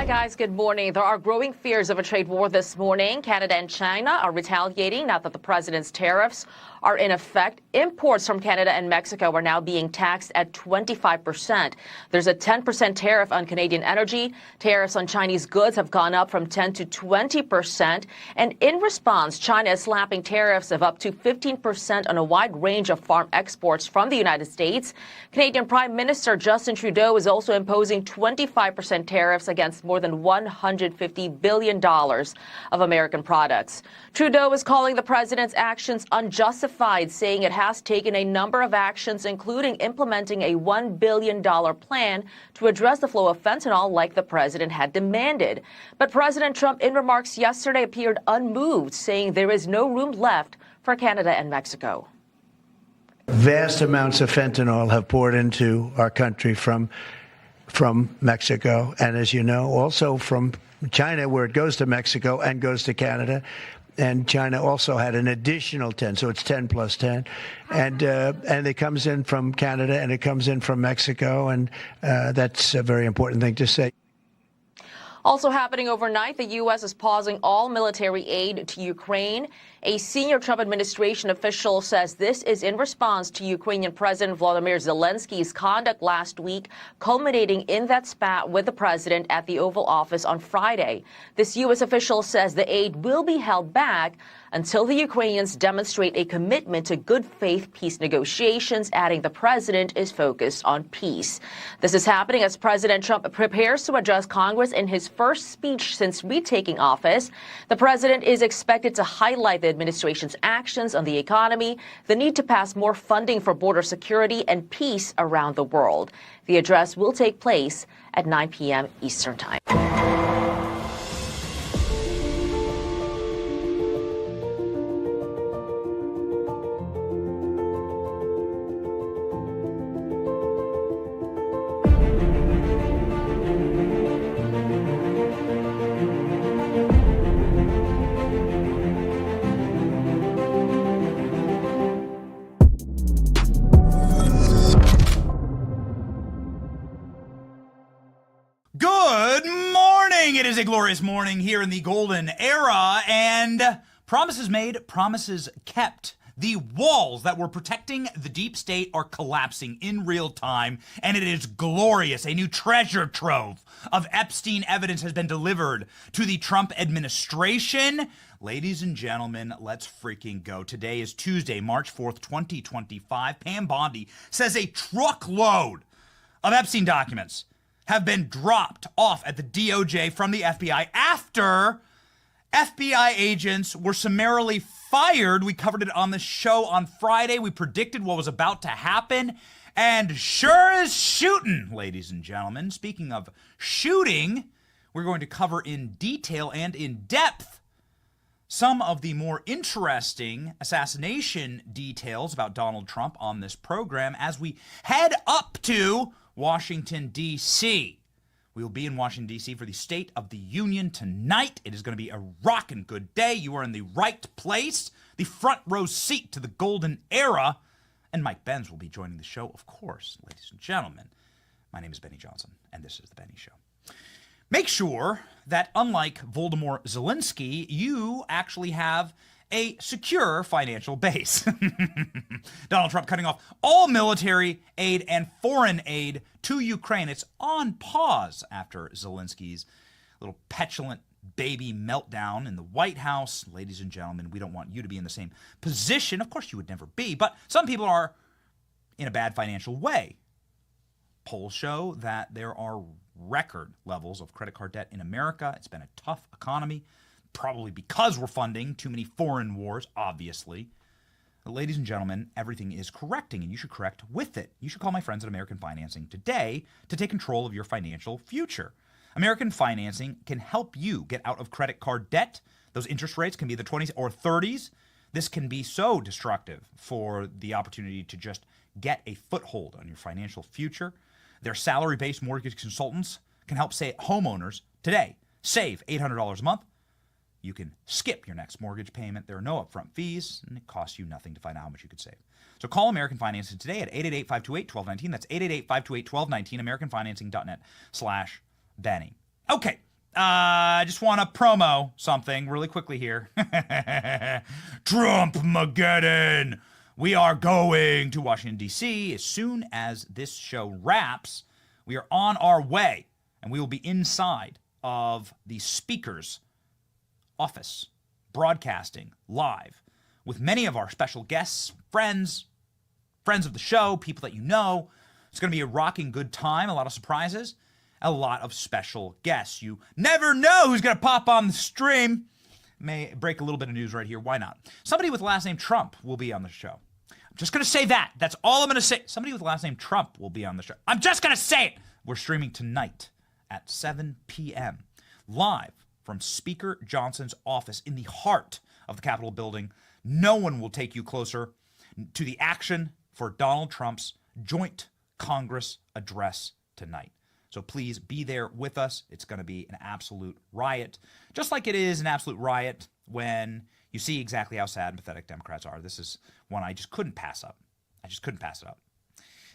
Hi, guys. Good morning. There are growing fears of a trade war this morning. Canada and China are retaliating now that the president's tariffs are in effect. Imports from Canada and Mexico are now being taxed at 25%. There's a 10% tariff on Canadian energy. Tariffs on Chinese goods have gone up from 10 to 20%. And in response, China is slapping tariffs of up to 15% on a wide range of farm exports from the United States. Canadian Prime Minister Justin Trudeau is also imposing 25% tariffs against more than $150 billion of American products. Trudeau is calling the president's actions unjustified, saying it has taken a number of actions, including implementing a $1 billion plan to address the flow of fentanyl like the president had demanded. But President Trump, in remarks yesterday, appeared unmoved, saying there is no room left for Canada and Mexico. Vast amounts of fentanyl have poured into our country from Mexico, and as you know, also from China, where it goes to Mexico and goes to Canada. And China also had an additional 10, so it's 10 plus 10. And it comes in from Canada and it comes in from Mexico, and that's a very important thing to say. Also happening overnight, the U.S. is pausing all military aid to Ukraine. A senior Trump administration official says this is in response to Ukrainian President Volodymyr Zelensky's conduct last week, culminating in that spat with the president at the Oval Office on Friday. This U.S. official says the aid will be held back until the Ukrainians demonstrate a commitment to good faith peace negotiations, adding the president is focused on peace. This is happening as President Trump prepares to address Congress in his first speech since retaking office. The president is expected to highlight the administration's actions on the economy, the need to pass more funding for border security, and peace around the world. The address will take place at 9 p.m. Eastern Time. It is a glorious morning here in the golden era, and promises made, promises kept. The walls that were protecting the deep state are collapsing in real time, and it is glorious. A new treasure trove of Epstein evidence has been delivered to the Trump administration. Ladies and gentlemen, let's freaking go. Today is Tuesday, March 4th, 2025. Pam Bondi says a truckload of Epstein documents have been dropped off at the DOJ from the FBI after FBI agents were summarily fired. We covered it on the show on Friday. We predicted what was about to happen, and sure as shooting, ladies and gentlemen. Speaking of shooting, we're going to cover in detail and in depth some of the more interesting assassination details about Donald Trump on this program as we head up to Washington, D.C. We will be in Washington, D.C. for the State of the Union tonight. It is going to be a rockin' good day. You are in the right place, the front row seat to the golden era. And Mike Benz will be joining the show, of course, ladies and gentlemen. My name is Benny Johnson, and this is The Benny Show. Make sure that, unlike Voldemort Zelensky, you actually have a secure financial base. Donald Trump cutting off all military aid and foreign aid to Ukraine. It's on pause after Zelensky's little petulant baby meltdown in the White House. Ladies and gentlemen, we don't want you to be in the same position. Of course, you would never be, but some people are in a bad financial way. Polls show that there are record levels of credit card debt in America. It's been a tough economy, probably because we're funding too many foreign wars, obviously. But ladies and gentlemen, everything is correcting, and you should correct with it. You should call my friends at American Financing today to take control of your financial future. American Financing can help you get out of credit card debt. Those interest rates can be the 20s or 30s. This can be so destructive for the opportunity to just get a foothold on your financial future. Their salary-based mortgage consultants can help homeowners today save $800 a month. You can skip your next mortgage payment. There are no upfront fees, and it costs you nothing to find out how much you could save. So call American Financing today at 888-528-1219. That's 888-528-1219, americanfinancing.net/Benny. Okay, I just want to promo something really quickly here. Trump-mageddon. We are going to Washington, D.C. as soon as this show wraps. We are on our way, and we will be inside of the speaker's office, broadcasting live with many of our special guests, friends of the show, people that you know. It's going to be a rocking good time, a lot of surprises, a lot of special guests. You never know who's going to pop on the stream. May break a little bit of news right here. Why not? Somebody with the last name Trump will be on the show. I'm just going to say that. That's all I'm going to say. Somebody with the last name Trump will be on the show. I'm just going to say it. We're streaming tonight at 7 p.m. live from Speaker Johnson's office in the heart of the Capitol building. No one will take you closer to the action for Donald Trump's joint Congress address tonight. So please be there with us. It's going to be an absolute riot, just like it is an absolute riot when you see exactly how sad and pathetic Democrats are. This is one I just couldn't pass up. I just couldn't pass it up.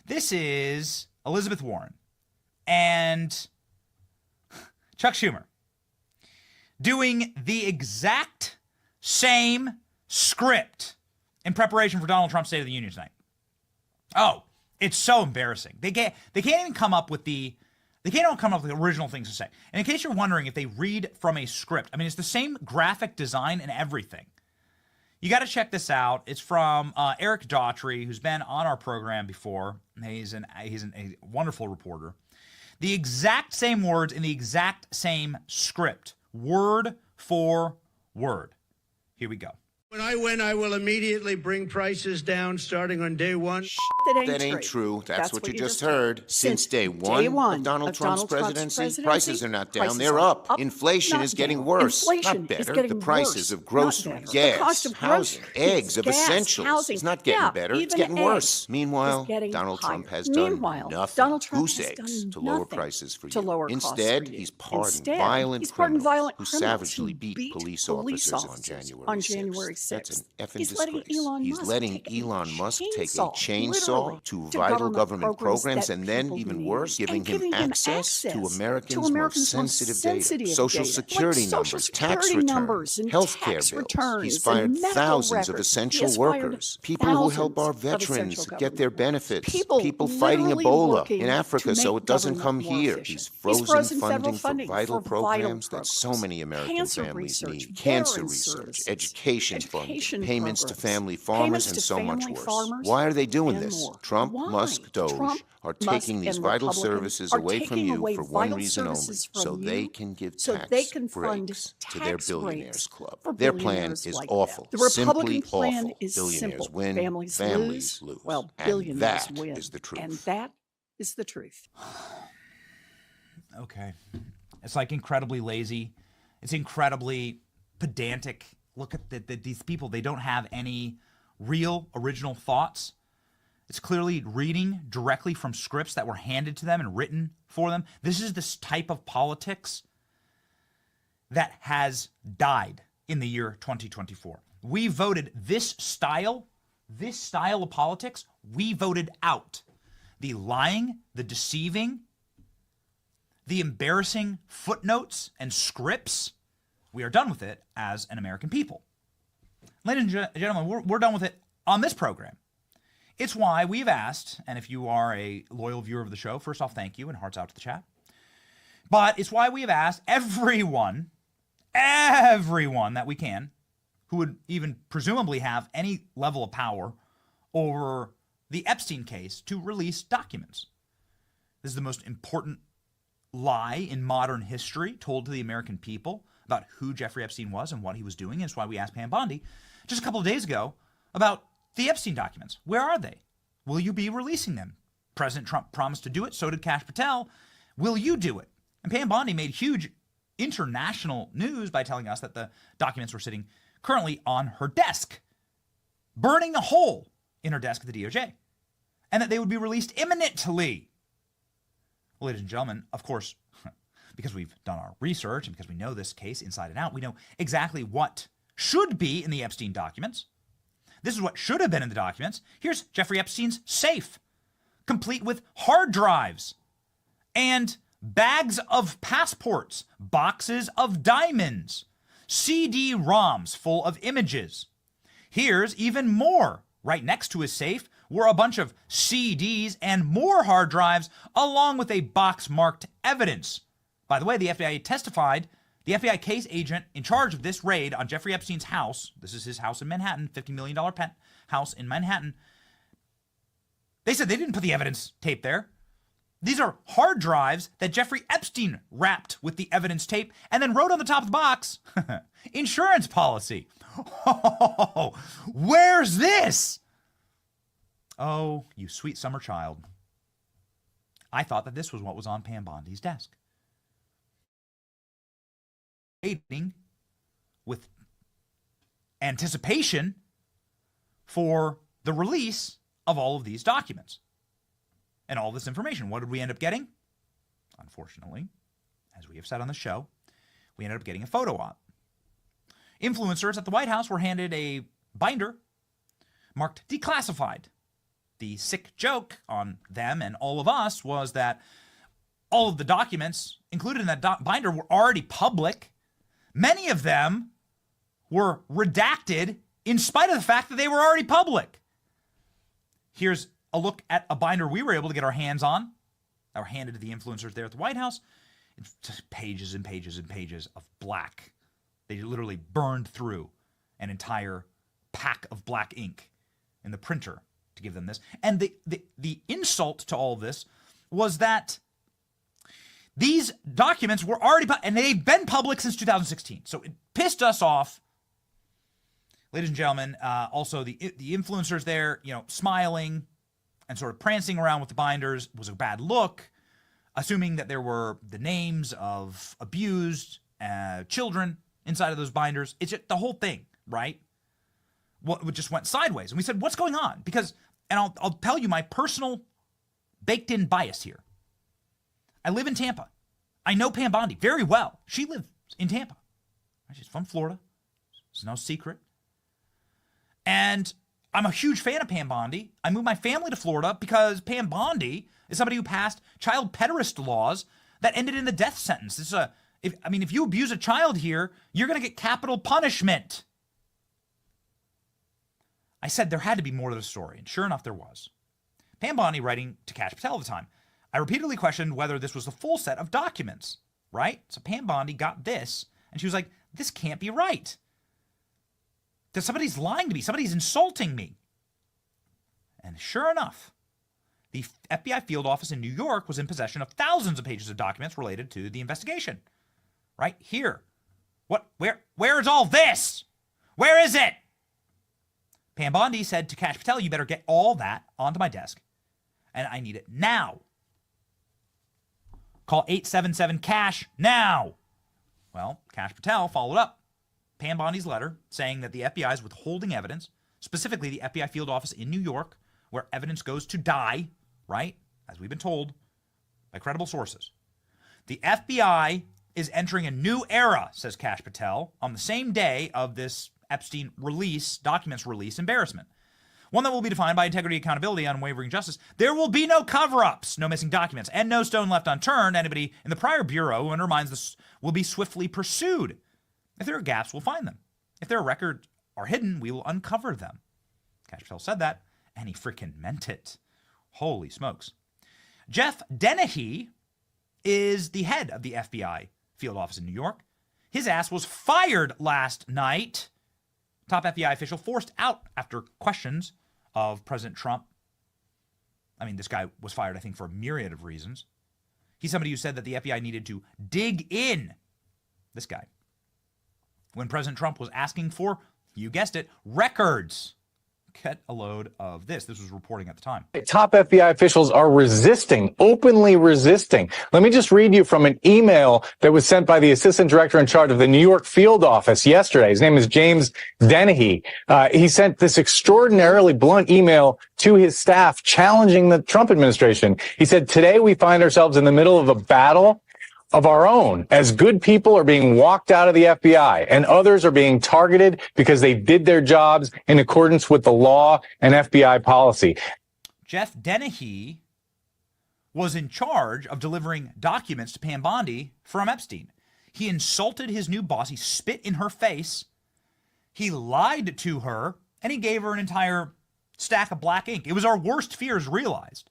This is Elizabeth Warren and Chuck Schumer doing the exact same script in preparation for Donald Trump's State of the Union tonight. Oh, it's so embarrassing. They can't even come up with the original things to say. And in case you're wondering if they read from a script, I mean, it's the same graphic design and everything. You got to check this out. It's from Eric Daughtry, who's been on our program before. He's a wonderful reporter. The exact same words in the exact same script, word for word. Here we go. When I win, I will immediately bring prices down starting on day one. That ain't true. That's what you just heard. Since day one of Donald Trump's presidency, prices are not down. They're up. Inflation is getting worse, not better. The prices of groceries, gas, housing, eggs, of essentials. It's not getting better. It's getting worse. Meanwhile, Donald Trump has done nothing. Goose eggs to lower prices for you. Instead, he's pardoned violent criminals who savagely beat police officers on January 6th. That's an effing disgrace. He's letting Elon Musk take a chainsaw to vital government programs and then, even worse, giving him access to Americans' most sensitive data. Social security numbers, tax returns, health care bills. He's fired thousands of essential workers, people who help our veterans get their benefits, people fighting Ebola in Africa so it doesn't come here. He's frozen funding for vital programs that so many American families need. Cancer research, education funding, payments to family farmers, and so much worse. Why are they doing this? Trump, Musk, Doge are taking these vital services away from you for one reason only, so they can give tax breaks to their billionaires club. Their plan is awful, simply awful. Billionaires win, families lose. Well, billionaires win. Is the truth. And that is the truth. Okay. It's like incredibly lazy. It's incredibly pedantic. Look at these people. They don't have any real original thoughts. It's clearly reading directly from scripts that were handed to them and written for them. This is this type of politics that has died in the year 2024. We voted this style of politics, we voted out. The lying, the deceiving, the embarrassing footnotes and scripts. We are done with it as an American people. Ladies and gentlemen, we're done with it on this program. It's why we've asked, and if you are a loyal viewer of the show, first off, thank you and hearts out to the chat. But it's why we have asked everyone that we can, who would even presumably have any level of power over the Epstein case, to release documents. This is the most important lie in modern history told to the American people about who Jeffrey Epstein was and what he was doing. And it's why we asked Pam Bondi just a couple of days ago about the Epstein documents. Where are they? Will you be releasing them? President Trump promised to do it. So did Kash Patel. Will you do it? And Pam Bondi made huge international news by telling us that the documents were sitting currently on her desk, burning a hole in her desk at the DOJ, and that they would be released imminently. Ladies and gentlemen, of course, because we've done our research and because we know this case inside and out, we know exactly what should be in the Epstein documents. This is what should have been in the documents. Here's Jeffrey Epstein's safe, complete with hard drives and bags of passports, boxes of diamonds, CD-ROMs full of images. Here's even more. Right next to his safe were a bunch of CDs and more hard drives, along with a box marked evidence. By the way, the FBI testified, the FBI case agent in charge of this raid on Jeffrey Epstein's house, this is his house in Manhattan, $50 million house in Manhattan, they said they didn't put the evidence tape there. These are hard drives that Jeffrey Epstein wrapped with the evidence tape and then wrote on the top of the box, insurance policy. Oh, where's this? Oh, you sweet summer child. I thought that this was what was on Pam Bondi's desk. Waiting with anticipation for the release of all of these documents and all this information. What did we end up getting? Unfortunately, as we have said on the show, we ended up getting a photo op. Influencers at the White House were handed a binder marked declassified. The sick joke on them and all of us was that all of the documents included in that binder were already public. Many of them were redacted in spite of the fact that they were already public. Here's a look at a binder we were able to get our hands on that were handed to the influencers there at the White House. It's just pages and pages and pages of black. They literally burned through an entire pack of black ink in the printer to give them this. And the insult to all this was that these documents were already, and they've been public since 2016. So it pissed us off. Ladies and gentlemen, also the influencers there, smiling and sort of prancing around with the binders was a bad look, assuming that there were the names of abused children inside of those binders. It's just the whole thing, right? What just went sideways. And we said, what's going on? Because, and I'll tell you my personal baked-in bias here. I live in Tampa. I know Pam Bondi very well. She lives in Tampa. She's from Florida. It's no secret. And I'm a huge fan of Pam Bondi. I moved my family to Florida because Pam Bondi is somebody who passed child pederast laws that ended in the death sentence. This is if you abuse a child here, you're going to get capital punishment. I said there had to be more to the story, and sure enough, there was. Pam Bondi writing to Kash Patel at the time. I repeatedly questioned whether this was the full set of documents, right? So Pam Bondi got this, and she was like, this can't be right. That somebody's lying to me. Somebody's insulting me. And sure enough, the FBI field office in New York was in possession of thousands of pages of documents related to the investigation. Right here. Where is all this? Where is it? Pam Bondi said to Kash Patel, you better get all that onto my desk, and I need it now. Call 877-CASH now. Well, Kash Patel followed up Pam Bondi's letter saying that the FBI is withholding evidence, specifically the FBI field office in New York, where evidence goes to die, right? As we've been told by credible sources. The FBI is entering a new era, says Kash Patel, on the same day of this Epstein documents release embarrassment. One that will be defined by integrity, accountability, unwavering justice. There will be no cover-ups, no missing documents, and no stone left unturned. Anybody in the prior bureau who undermines this will be swiftly pursued. If there are gaps, we'll find them. If their records are hidden, we will uncover them. Kash Patel said that, and he freaking meant it. Holy smokes. Jeff Dennehy is the head of the FBI field office in New York. His ass was fired last night. Top FBI official forced out after questions of President Trump. I mean, this guy was fired, I think, for a myriad of reasons. He's somebody who said that the FBI needed to dig in. This guy. When President Trump was asking for, you guessed it, records. Get a load of this. This was reporting at the time. Top FBI officials are resisting, openly resisting. Let me just read you from an email that was sent by the assistant director in charge of the New York field office yesterday. His name is James Dennehy. He sent this extraordinarily blunt email to his staff challenging the Trump administration. He said, today we find ourselves in the middle of a battle of our own, as good people are being walked out of the FBI and others are being targeted because they did their jobs in accordance with the law and FBI policy. Jeff Dennehy was in charge of delivering documents to Pam Bondi from Epstein. He insulted his new boss. He spit in her face. He lied to her, and he gave her an entire stack of black ink. It was our worst fears realized,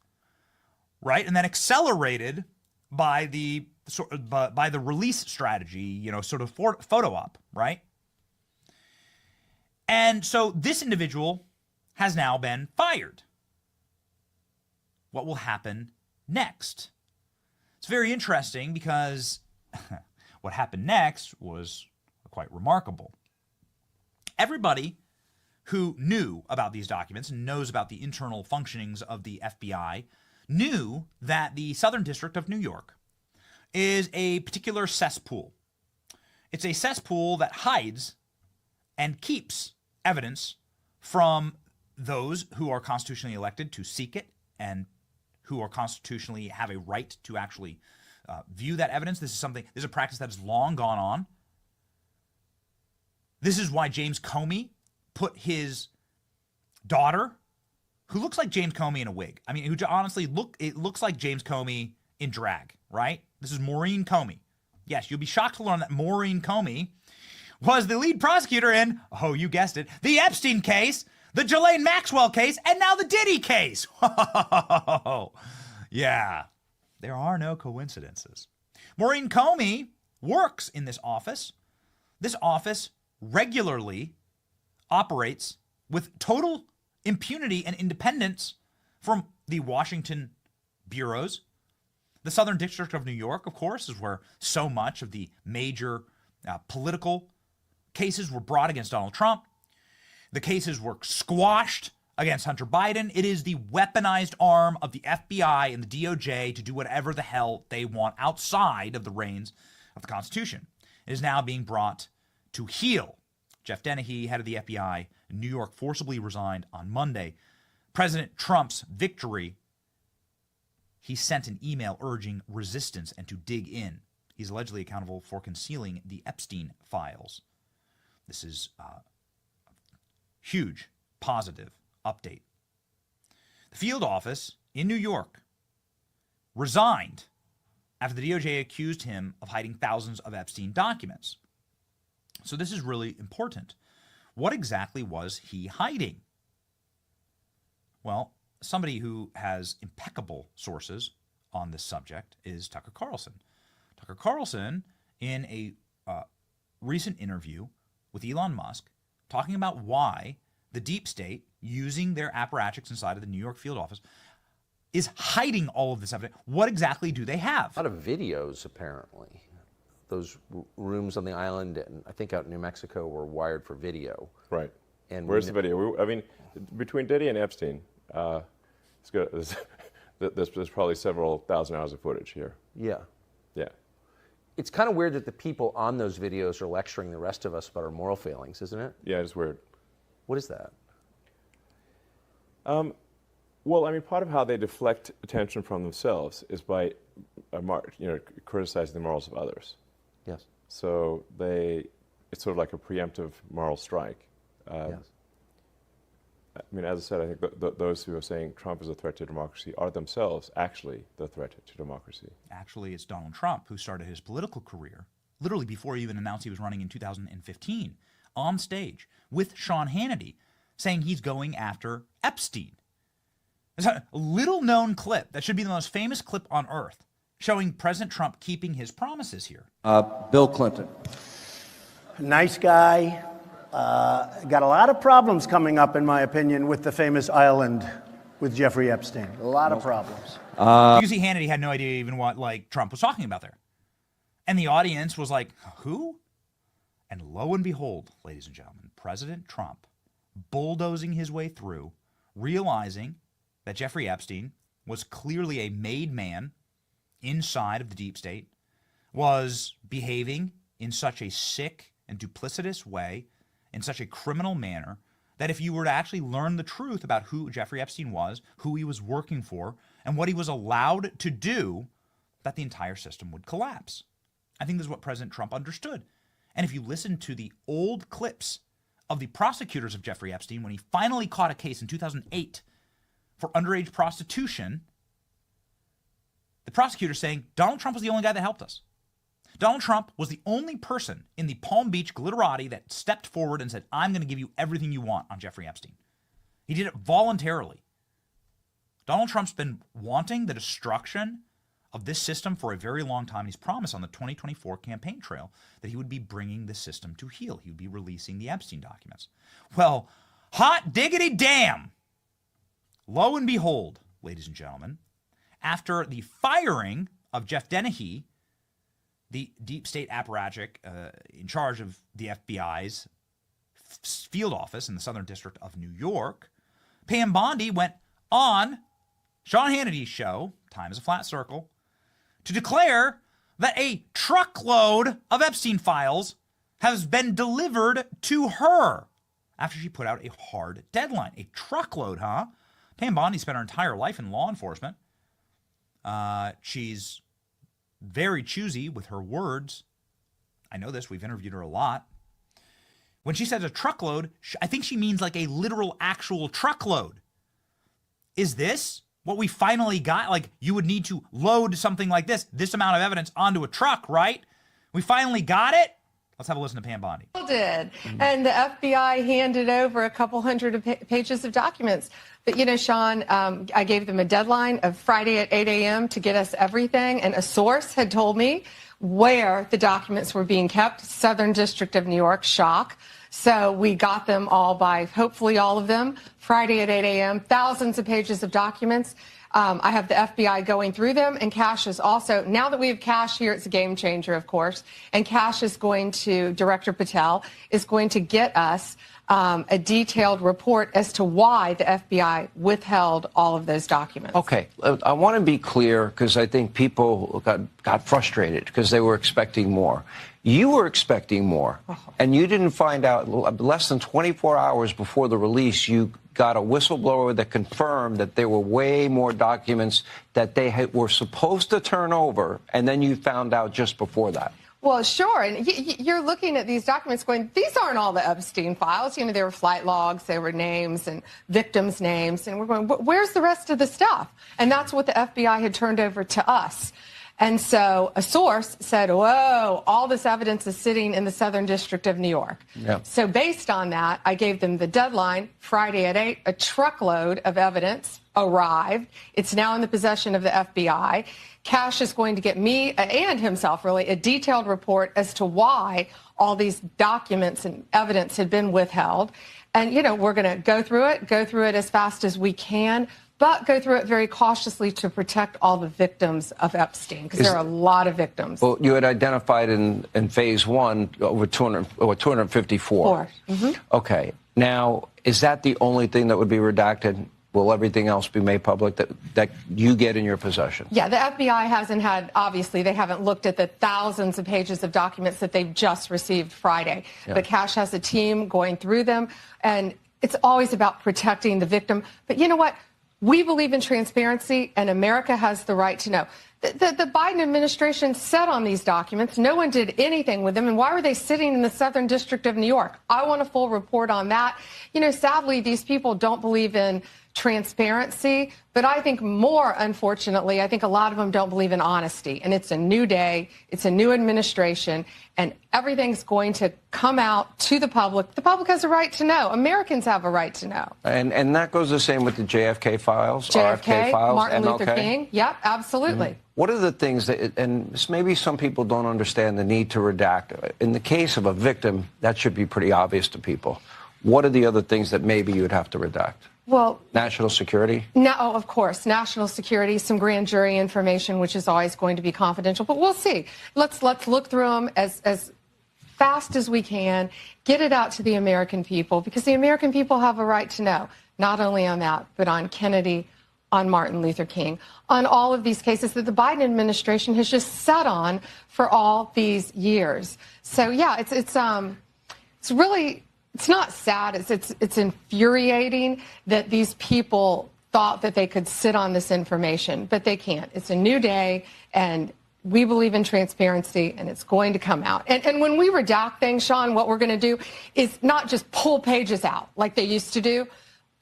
right? And then accelerated by the release strategy, sort of photo op, right? And so this individual has now been fired. What will happen next? It's very interesting because what happened next was quite remarkable. Everybody who knew about these documents and knows about the internal functionings of the FBI knew that the Southern District of New York is a particular cesspool. It's a cesspool that hides and keeps evidence from those who are constitutionally elected to seek it and who are constitutionally have a right to actually view that evidence. This is a practice that has long gone on. This is why James Comey put his daughter, who looks like James Comey in a wig. I mean, who honestly it looks like James Comey in drag, right? This is Maureen Comey. Yes, you'll be shocked to learn that Maureen Comey was the lead prosecutor in, oh, you guessed it, the Epstein case, the Ghislaine Maxwell case, and now the Diddy case. Yeah, there are no coincidences. Maureen Comey works in this office. This office regularly operates with total impunity and independence from the Washington bureaus. The Southern District of New York, of course, is where so much of the major political cases were brought against Donald Trump. The cases were squashed against Hunter Biden. It is the weaponized arm of the FBI and the DOJ to do whatever the hell they want outside of the reins of the Constitution. It is now being brought to heel. Jeff Dennehy, head of the FBI in New York, forcibly resigned on Monday. President Trump's victory, he sent an email urging resistance and to dig in. He's allegedly accountable for concealing the Epstein files. This is a huge positive update. The field office in New York resigned after the DOJ accused him of hiding thousands of Epstein documents. So this is really important. What exactly was he hiding? Well, somebody who has impeccable sources on this subject is Tucker Carlson. Tucker Carlson, in a recent interview with Elon Musk, talking about why the deep state, using their apparatchiks inside of the New York field office, is hiding all of this evidence. What exactly do they have? A lot of videos, apparently. Those rooms on the island, and I think out in New Mexico, were wired for video. Right. And where's the video? I mean, between Diddy and Epstein, it's good. There's probably several thousand hours of footage here. Yeah. Yeah. It's kind of weird that the people on those videos are lecturing the rest of us about our moral failings, isn't it? Yeah, it's weird. What is that? Well, I mean, part of how they deflect attention from themselves is by, criticizing the morals of others. Yes. So it's sort of like a preemptive moral strike. Yes. I mean, as I said, I think those who are saying Trump is a threat to democracy are themselves actually the threat to democracy. Actually, it's Donald Trump who started his political career, literally before he even announced he was running in 2015, on stage with Sean Hannity, saying he's going after Epstein. There's a little-known clip that should be the most famous clip on earth, showing President Trump keeping his promises here. Bill Clinton. Nice guy. Got a lot of problems coming up, in my opinion, with the famous island with Jeffrey Epstein. A lot of problems. You can see Hannity had no idea even what Trump was talking about there. And the audience was like, who? And lo and behold, ladies and gentlemen, President Trump bulldozing his way through, realizing that Jeffrey Epstein was clearly a made man inside of the deep state, was behaving in such a sick and duplicitous way, in such a criminal manner, that if you were to actually learn the truth about who Jeffrey Epstein was, who he was working for, and what he was allowed to do, that the entire system would collapse. I think this is what President Trump understood. And if you listen to the old clips of the prosecutors of Jeffrey Epstein when he finally caught a case in 2008 for underage prostitution, the prosecutor saying Donald Trump was the only guy that helped us. Donald Trump was the only person in the Palm Beach glitterati that stepped forward and said, I'm going to give you everything you want on Jeffrey Epstein. He did it voluntarily. Donald Trump's been wanting the destruction of this system for a very long time. He's promised on the 2024 campaign trail that he would be bringing the system to heel. He would be releasing the Epstein documents. Well, hot diggity damn. Lo and behold, ladies and gentlemen, after the firing of Jeff Dennehy, the deep state apparatchik in charge of the FBI's field office in the Southern District of New York, Pam Bondi went on Sean Hannity's show, Time is a Flat Circle, to declare that a truckload of Epstein files has been delivered to her after she put out a hard deadline. A truckload, huh? Pam Bondi spent her entire life in law enforcement. She's very choosy with her words. I know this. We've interviewed her a lot. When she says a truckload, I think she means like a literal, actual truckload. Is this what we finally got? Like, you would need to load something like this amount of evidence onto a truck, right? We finally got it? Let's have a listen to Pam Bondi. Did. And the FBI handed over a couple hundred pages of documents. But, you know, Sean, I gave them a deadline of Friday at 8 a.m. to get us everything. And a source had told me where the documents were being kept. Southern District of New York, shock. So we got them all by, hopefully all of them, Friday at 8 a.m. Thousands of pages of documents. I have the FBI going through them, and Kash is also, now that we have Kash here, it's a game changer, of course, and Kash is going to, Director Patel, is going to get us a detailed report as to why the FBI withheld all of those documents. Okay, I want to be clear because I think people got frustrated because they were expecting more. You were expecting more, and you didn't find out less than 24 hours before the release. You got a whistleblower that confirmed that there were way more documents that they were supposed to turn over, and then you found out just before that. Well, sure. And you're looking at these documents going, these aren't all the Epstein files. You know, there were flight logs, there were names and victims' names. And we're going, where's the rest of the stuff? And that's what the FBI had turned over to us. And so a source said, whoa, all this evidence is sitting in the Southern District of New York. Yep. So based on that, I gave them the deadline, Friday at 8, a truckload of evidence arrived. It's now in the possession of the FBI. Kash is going to get me and himself, really, a detailed report as to why all these documents and evidence had been withheld. And, you know, we're going to go through it as fast as we can, but go through it very cautiously to protect all the victims of Epstein, because there are a lot of victims. Well, you had identified in phase one over 254. Mm-hmm. Okay. Now, is that the only thing that would be redacted? Will everything else be made public that you get in your possession? Yeah, the FBI hasn't had, obviously, they haven't looked at the thousands of pages of documents that they've just received Friday. Yeah. But Kash has a team going through them, and it's always about protecting the victim. But you know what? We believe in transparency, and America has the right to know. The Biden administration sat on these documents. No one did anything with them. And why were they sitting in the Southern District of New York? I want a full report on that. You know, sadly, these people don't believe in transparency, but I think more, unfortunately, I think a lot of them don't believe in honesty. And it's a new day, it's a new administration, and everything's going to come out to the public. The public has a right to know. Americans have a right to know. And that goes the same with the JFK files, JFK, RFK files, Martin MLK. Luther King. Yep, absolutely. Mm-hmm. What are the things that, and maybe some people don't understand the need to redact. In the case of a victim, that should be pretty obvious to people. What are the other things that maybe you would have to redact? Well, national security? No, of course, national security, some grand jury information, which is always going to be confidential. But we'll see. Let's look through them as fast as we can, get it out to the American people, because the American people have a right to know, not only on that, but on Kennedy, on Martin Luther King, on all of these cases that the Biden administration has just sat on for all these years. So yeah, it's really. It's not sad. It's infuriating that these people thought that they could sit on this information, but they can't. It's a new day, and we believe in transparency, and it's going to come out. And when we redact things, Sean, what we're going to do is not just pull pages out like they used to do.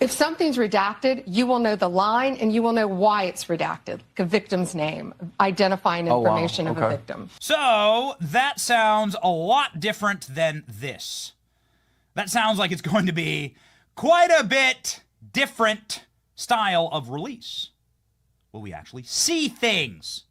If something's redacted, you will know the line and you will know why it's redacted. Like a victim's name, identifying information of a victim. So that sounds a lot different than this. That sounds like it's going to be quite a bit different style of release. Will we actually see things?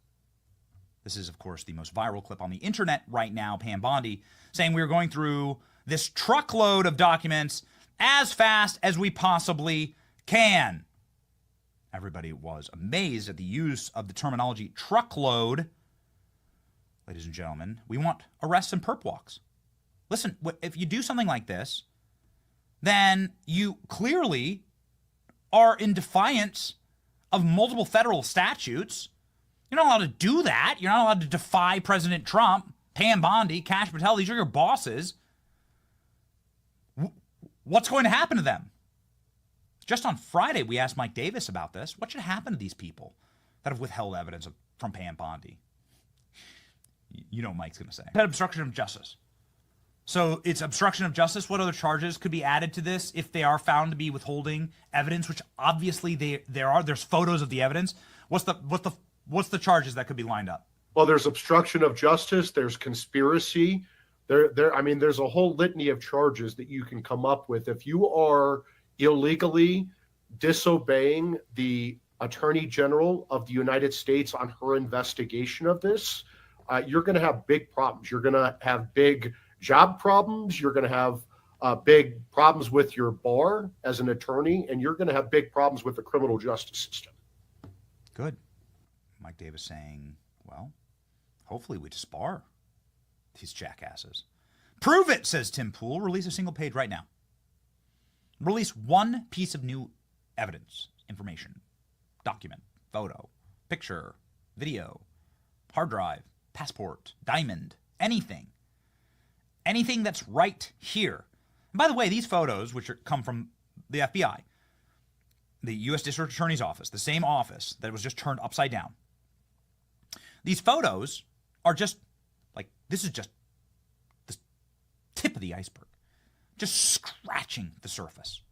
This is, of course, the most viral clip on the internet right now, Pam Bondi, saying we are going through this truckload of documents as fast as we possibly can. Everybody was amazed at the use of the terminology truckload. Ladies and gentlemen, we want arrests and perp walks. Listen, if you do something like this, then you clearly are in defiance of multiple federal statutes. You're not allowed to do that. You're not allowed to defy President Trump, Pam Bondi, Kash Patel. These are your bosses. What's going to happen to them? Just on Friday, we asked Mike Davis about this. What should happen to these people that have withheld evidence from Pam Bondi? You know what Mike's going to say. Obstruction of justice. So it's obstruction of justice. What other charges could be added to this if they are found to be withholding evidence, which obviously there are? There's photos of the evidence. What's the charges that could be lined up? Well, there's obstruction of justice. There's conspiracy. I mean, there's a whole litany of charges that you can come up with. If you are illegally disobeying the Attorney General of the United States on her investigation of this, you're going to have big problems. You're going to have big job problems. You're going to have big problems with your bar as an attorney, and you're going to have big problems with the criminal justice system. Good. Mike Davis saying, well, hopefully we disbar these jackasses. Prove it, says Tim Pool. Release a single page right now. Release one piece of new evidence, information, document, photo, picture, video, hard drive, passport, diamond, anything. Anything that's right here. And by the way, these photos, which come from the FBI, the U.S. District Attorney's Office, the same office that was just turned upside down. These photos are just like, this is just the tip of the iceberg, just scratching the surface.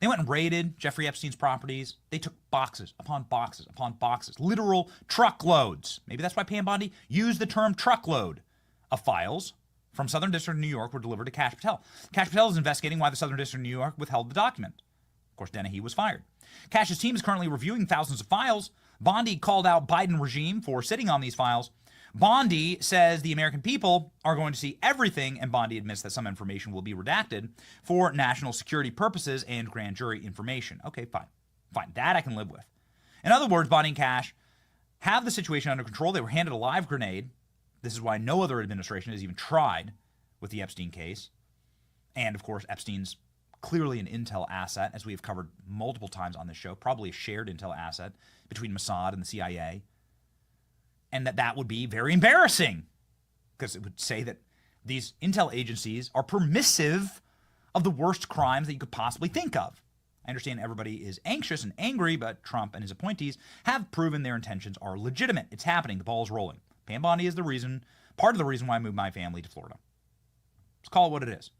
They went and raided Jeffrey Epstein's properties. They took boxes upon boxes upon boxes, literal truckloads. Maybe that's why Pam Bondi used the term truckload of files from Southern District of New York were delivered to Kash Patel. Kash Patel is investigating why the Southern District of New York withheld the document. Of course, Dennehy was fired. Kash's team is currently reviewing thousands of files. Bondi called out Biden regime for sitting on these files. Bondi says the American people are going to see everything, and Bondi admits that some information will be redacted for national security purposes and grand jury information. Okay, fine. Fine. That I can live with. In other words, Bondi and Kash have the situation under control. They were handed a live grenade. This is why no other administration has even tried with the Epstein case. And, of course, Epstein's clearly an intel asset, as we have covered multiple times on this show, probably a shared intel asset between Mossad and the CIA. And that would be very embarrassing because it would say that these intel agencies are permissive of the worst crimes that you could possibly think of. I understand everybody is anxious and angry, but Trump and his appointees have proven their intentions are legitimate. It's happening. The ball is rolling. Pam Bondi is the reason, part of the reason why I moved my family to Florida. Let's call it what it is.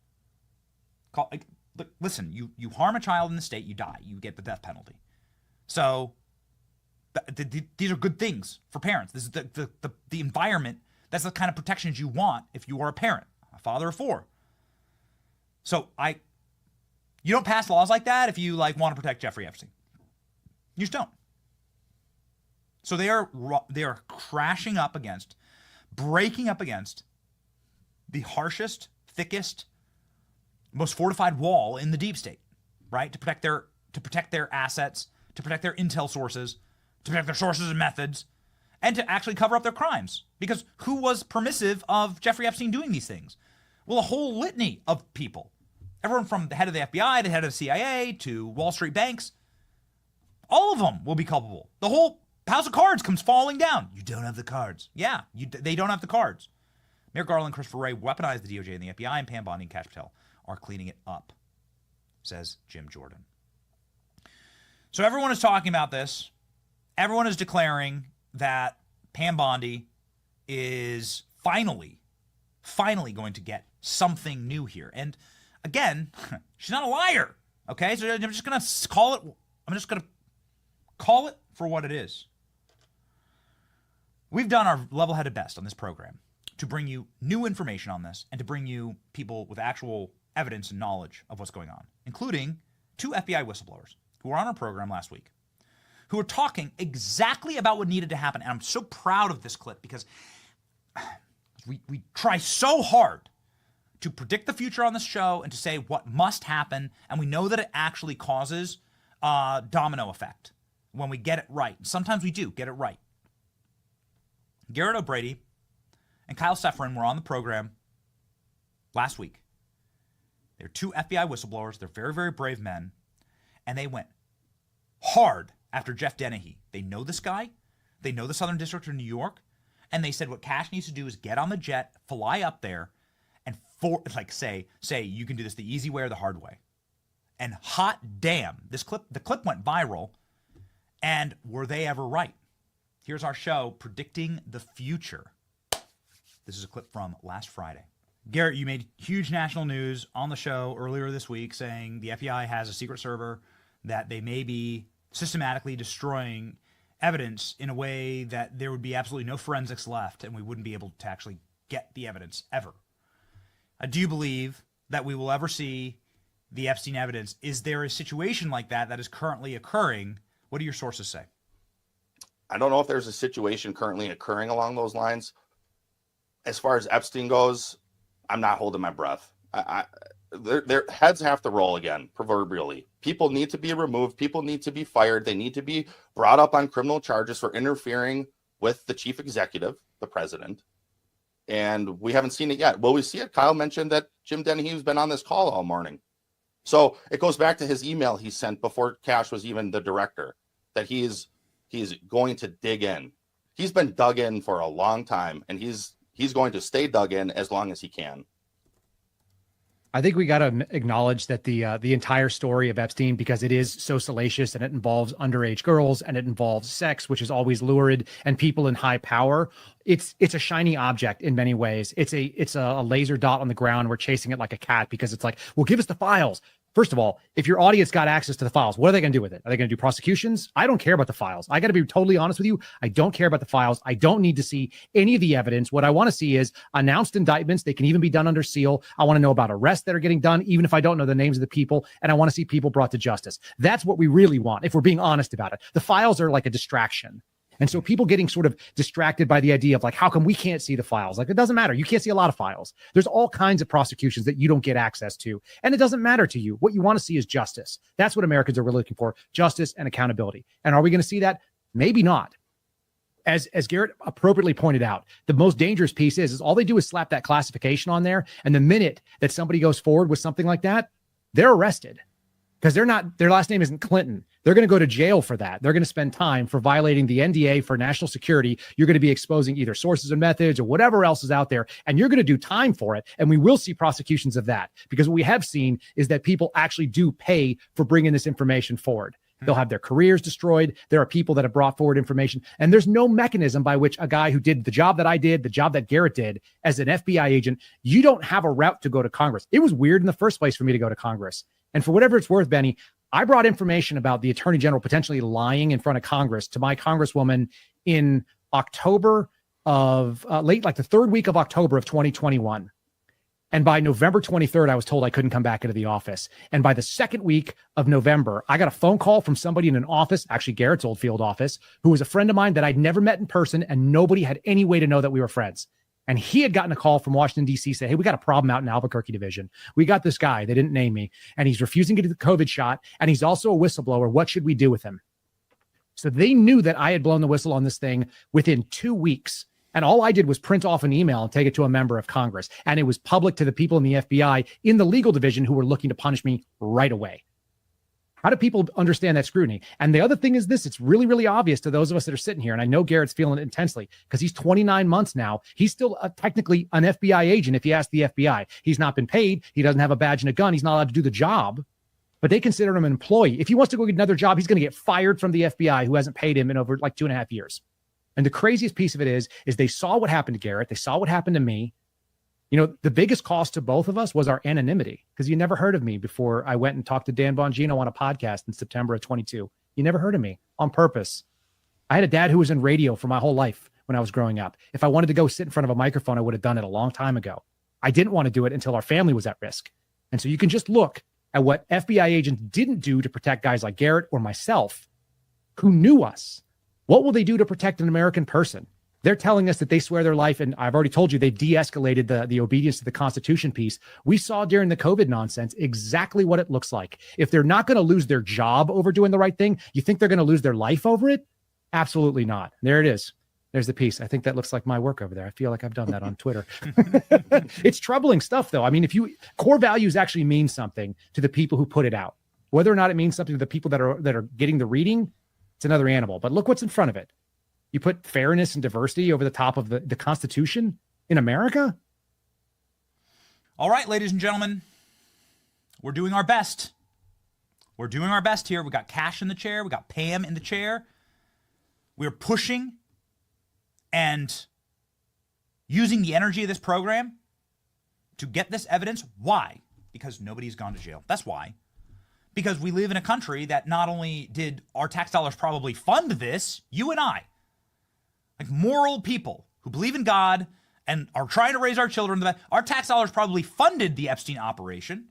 Listen, you harm a child in the state, you die. You get the death penalty. So these are good things for parents. This is the environment. That's the kind of protections you want if you are a parent, a father of four. So you don't pass laws like that if you want to protect Jeffrey Epstein. You just don't. So they are crashing up against, breaking up against the harshest, thickest, most fortified wall in the deep state, right? To protect their assets, to protect their intel sources, to protect their sources and methods, and to actually cover up their crimes. Because who was permissive of Jeffrey Epstein doing these things? Well, a whole litany of people. Everyone from the head of the FBI, the head of the CIA, to Wall Street banks. All of them will be culpable. The whole house of cards comes falling down. You don't have the cards. Yeah, they don't have the cards. Merrick Garland, Christopher Wray weaponized the DOJ and the FBI, and Pam Bondi and Kash Patel are cleaning it up, says Jim Jordan. So everyone is talking about this. Everyone is declaring that Pam Bondi is finally going to get something new here. And again, she's not a liar. Okay, so I'm just going to call it. I'm just going to call it for what it is. We've done our level-headed best on this program to bring you new information on this and to bring you people with actual evidence and knowledge of what's going on, including 2 FBI whistleblowers who were on our program last week, who were talking exactly about what needed to happen. And I'm so proud of this clip because we try so hard to predict the future on this show and to say what must happen. And we know that it actually causes a domino effect when we get it right. And sometimes we do get it right. Garrett O'Brady and Kyle Sefrin were on the program last week. They're 2 FBI whistleblowers. They're very, very brave men. And they went hard after Jeff Dennehy. They know this guy. They know the Southern District of New York. And they said what Kash needs to do is get on the jet, fly up there, and say, you can do this the easy way or the hard way. And hot damn, the clip went viral. And were they ever right? Here's our show, Predicting the Future. This is a clip from last Friday. Garrett, you made huge national news on the show earlier this week saying the FBI has a secret server that they may be systematically destroying evidence in a way that there would be absolutely no forensics left and we wouldn't be able to actually get the evidence ever. Do you believe that we will ever see the Epstein evidence? Is there a situation like that is currently occurring? What do your sources say? I don't know if there's a situation currently occurring along those lines. As far as Epstein goes, I'm not holding my breath. Their heads have to roll again, proverbially. People need to be removed. People need to be fired. They need to be brought up on criminal charges for interfering with the chief executive, the president. And we haven't seen it yet. Will we see it? Kyle mentioned that Jim Dennehy's been on this call all morning. So it goes back to his email he sent before Kash was even the director, that he's going to dig in. He's been dug in for a long time, and he's going to stay dug in as long as he can. I think we got to acknowledge that the entire story of Epstein, because it is so salacious and it involves underage girls and it involves sex, which is always lurid, and people in high power. It's a shiny object in many ways. It's a laser dot on the ground. We're chasing it like a cat because it's like, well, give us the files. First of all, if your audience got access to the files, what are they going to do with it? Are they going to do prosecutions? I don't care about the files. I got to be totally honest with you. I don't care about the files. I don't need to see any of the evidence. What I want to see is announced indictments. They can even be done under seal. I want to know about arrests that are getting done, even if I don't know the names of the people. And I want to see people brought to justice. That's what we really want, if we're being honest about it. The files are like a distraction. And so people getting sort of distracted by the idea of like, how come we can't see the files? Like, it doesn't matter. You can't see a lot of files. There's all kinds of prosecutions that you don't get access to. And it doesn't matter to you. What you want to see is justice. That's what Americans are really looking for, justice and accountability. And are we going to see that? Maybe not. As Garrett appropriately pointed out, the most dangerous piece is all they do is slap that classification on there. And the minute that somebody goes forward with something like that, they're arrested. Because their last name isn't Clinton. They're going to go to jail for that. They're going to spend time for violating the NDA for national security. You're going to be exposing either sources and methods or whatever else is out there, and you're going to do time for it. And we will see prosecutions of that, because what we have seen is that people actually do pay for bringing this information forward. They'll have their careers destroyed. There are people that have brought forward information, and there's no mechanism by which a guy who did the job that I did, the job that Garrett did as an FBI agent, you don't have a route to go to Congress. It was weird in the first place for me to go to Congress. And for whatever it's worth, Benny, I brought information about the attorney general potentially lying in front of Congress to my congresswoman in October of like the third week of October of 2021. And by November 23rd, I was told I couldn't come back into the office. And by the second week of November, I got a phone call from somebody in an office, actually Garrett's old field office, who was a friend of mine that I'd never met in person, and nobody had any way to know that we were friends. And he had gotten a call from Washington, D.C. saying, hey, we got a problem out in Albuquerque division. We got this guy. They didn't name me. And he's refusing to get the COVID shot. And he's also a whistleblower. What should we do with him? So they knew that I had blown the whistle on this thing within 2 weeks. And all I did was print off an email and take it to a member of Congress. And it was public to the people in the FBI in the legal division who were looking to punish me right away. How do people understand that scrutiny? And the other thing is this, it's really, really obvious to those of us that are sitting here. And I know Garrett's feeling it intensely because he's 29 months now. He's still technically an FBI agent if you ask the FBI. He's not been paid. He doesn't have a badge and a gun. He's not allowed to do the job, but they consider him an employee. If he wants to go get another job, he's going to get fired from the FBI, who hasn't paid him in over like 2.5 years. And the craziest piece of it is they saw what happened to Garrett. They saw what happened to me. You know, the biggest cost to both of us was our anonymity, because you never heard of me before I went and talked to Dan Bongino on a podcast in September of 22. You never heard of me on purpose. I had a dad who was in radio for my whole life when I was growing up. If I wanted to go sit in front of a microphone, I would have done it a long time ago. I didn't want to do it until our family was at risk. And so you can just look at what FBI agents didn't do to protect guys like Garrett or myself who knew us. What will they do to protect an American person? They're telling us that they swear their life, and I've already told you they de-escalated the obedience to the Constitution piece. We saw during the COVID nonsense exactly what it looks like. If they're not going to lose their job over doing the right thing, you think they're going to lose their life over it? Absolutely not. There it is. There's the piece. I think that looks like my work over there. I feel like I've done that on Twitter. It's troubling stuff, though. I mean, core values actually mean something to the people who put it out. Whether or not it means something to the people that are getting the reading, it's another animal. But look what's in front of it. You put fairness and diversity over the top of the Constitution in America? All right, ladies and gentlemen, we're doing our best. We're doing our best here. We got Kash in the chair. We got Pam in the chair. We're pushing and using the energy of this program to get this evidence. Why? Because nobody's gone to jail. That's why. Because we live in a country that not only did our tax dollars probably fund this, you and I, like moral people who believe in God and are trying to raise our children, our tax dollars probably funded the Epstein operation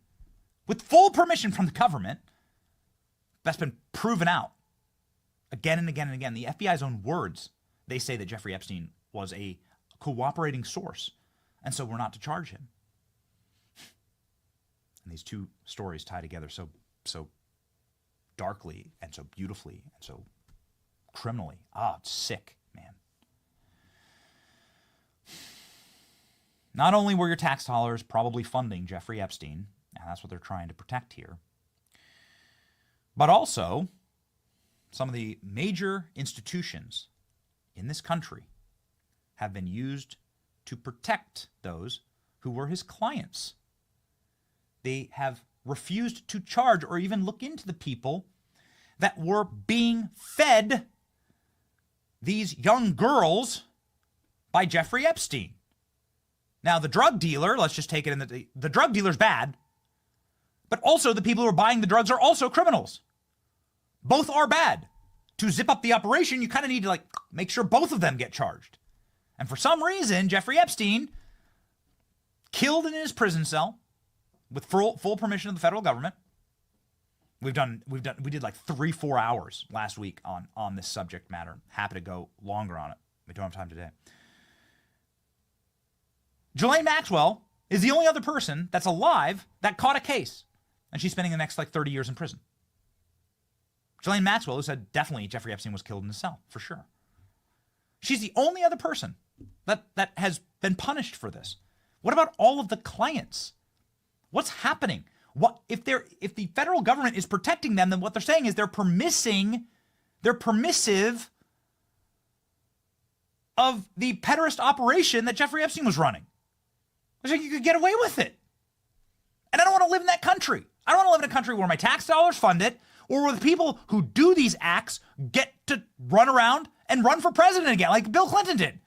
with full permission from the government. That's been proven out again and again and again. The FBI's own words, they say that Jeffrey Epstein was a cooperating source, and so we're not to charge him. And these two stories tie together so darkly and so beautifully and so criminally. It's sick, man. Not only were your tax dollars probably funding Jeffrey Epstein, and that's what they're trying to protect here, but also some of the major institutions in this country have been used to protect those who were his clients. They have refused to charge or even look into the people that were being fed these young girls by Jeffrey Epstein. Now, the drug dealer, let's just take it in the drug dealer's bad, but also the people who are buying the drugs are also criminals. Both are bad. To zip up the operation, you kind of need to make sure both of them get charged. And for some reason, Jeffrey Epstein, killed in his prison cell with full permission of the federal government. We did like 3-4 hours last week on this subject matter. Happy to go longer on it. We don't have time today. Ghislaine Maxwell is the only other person that's alive that caught a case, and she's spending the next 30 years in prison. Ghislaine Maxwell, who said definitely Jeffrey Epstein was killed in his cell, for sure. She's the only other person that has been punished for this. What about all of the clients? What's happening? What if the federal government is protecting them, then what they're saying is they're permissive of the pederast operation that Jeffrey Epstein was running. It's like you could get away with it. And I don't want to live in that country. I don't want to live in a country where my tax dollars fund it, or where the people who do these acts get to run around and run for president again, like Bill Clinton did.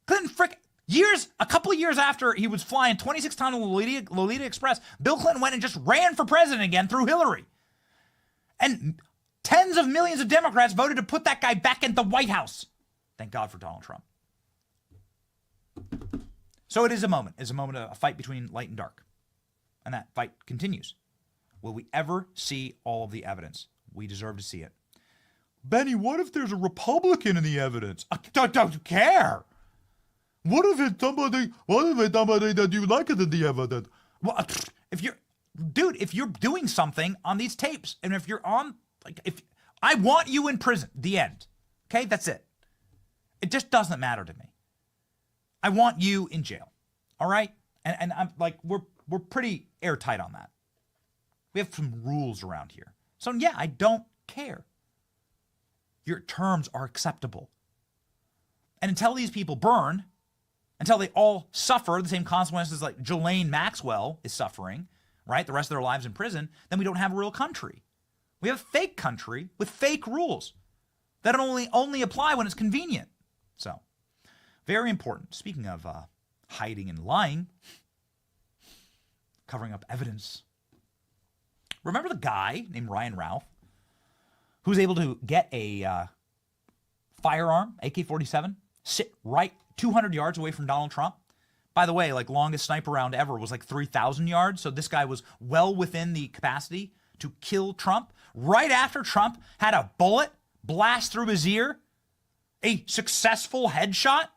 A couple of years after he was flying 26 times on the Lolita Express, Bill Clinton went and just ran for president again through Hillary. And tens of millions of Democrats voted to put that guy back in the White House. Thank God for Donald Trump. So it is a moment. It's a moment of a fight between light and dark. And that fight continues. Will we ever see all of the evidence? We deserve to see it. Benny, what if there's a Republican in the evidence? I don't care. What if it's somebody that you like it in the evidence? Well, if you're doing something on these tapes, and if you're on, if I want you in prison, the end. Okay, that's it. It just doesn't matter to me. I want you in jail. All right? And I'm we're pretty airtight on that. We have some rules around here. So yeah, I don't care. Your terms are acceptable. And until these people burn, until they all suffer the same consequences like Ghislaine Maxwell is suffering, right? The rest of their lives in prison, then we don't have a real country. We have a fake country with fake rules that only apply when it's convenient. So, very important. Speaking of hiding and lying, covering up evidence. Remember the guy named Ryan Ralph who was able to get a firearm, AK-47, sit right 200 yards away from Donald Trump? By the way, like longest sniper round ever was like 3,000 yards. So this guy was well within the capacity to kill Trump. Right after Trump had a bullet blast through his ear, a successful headshot,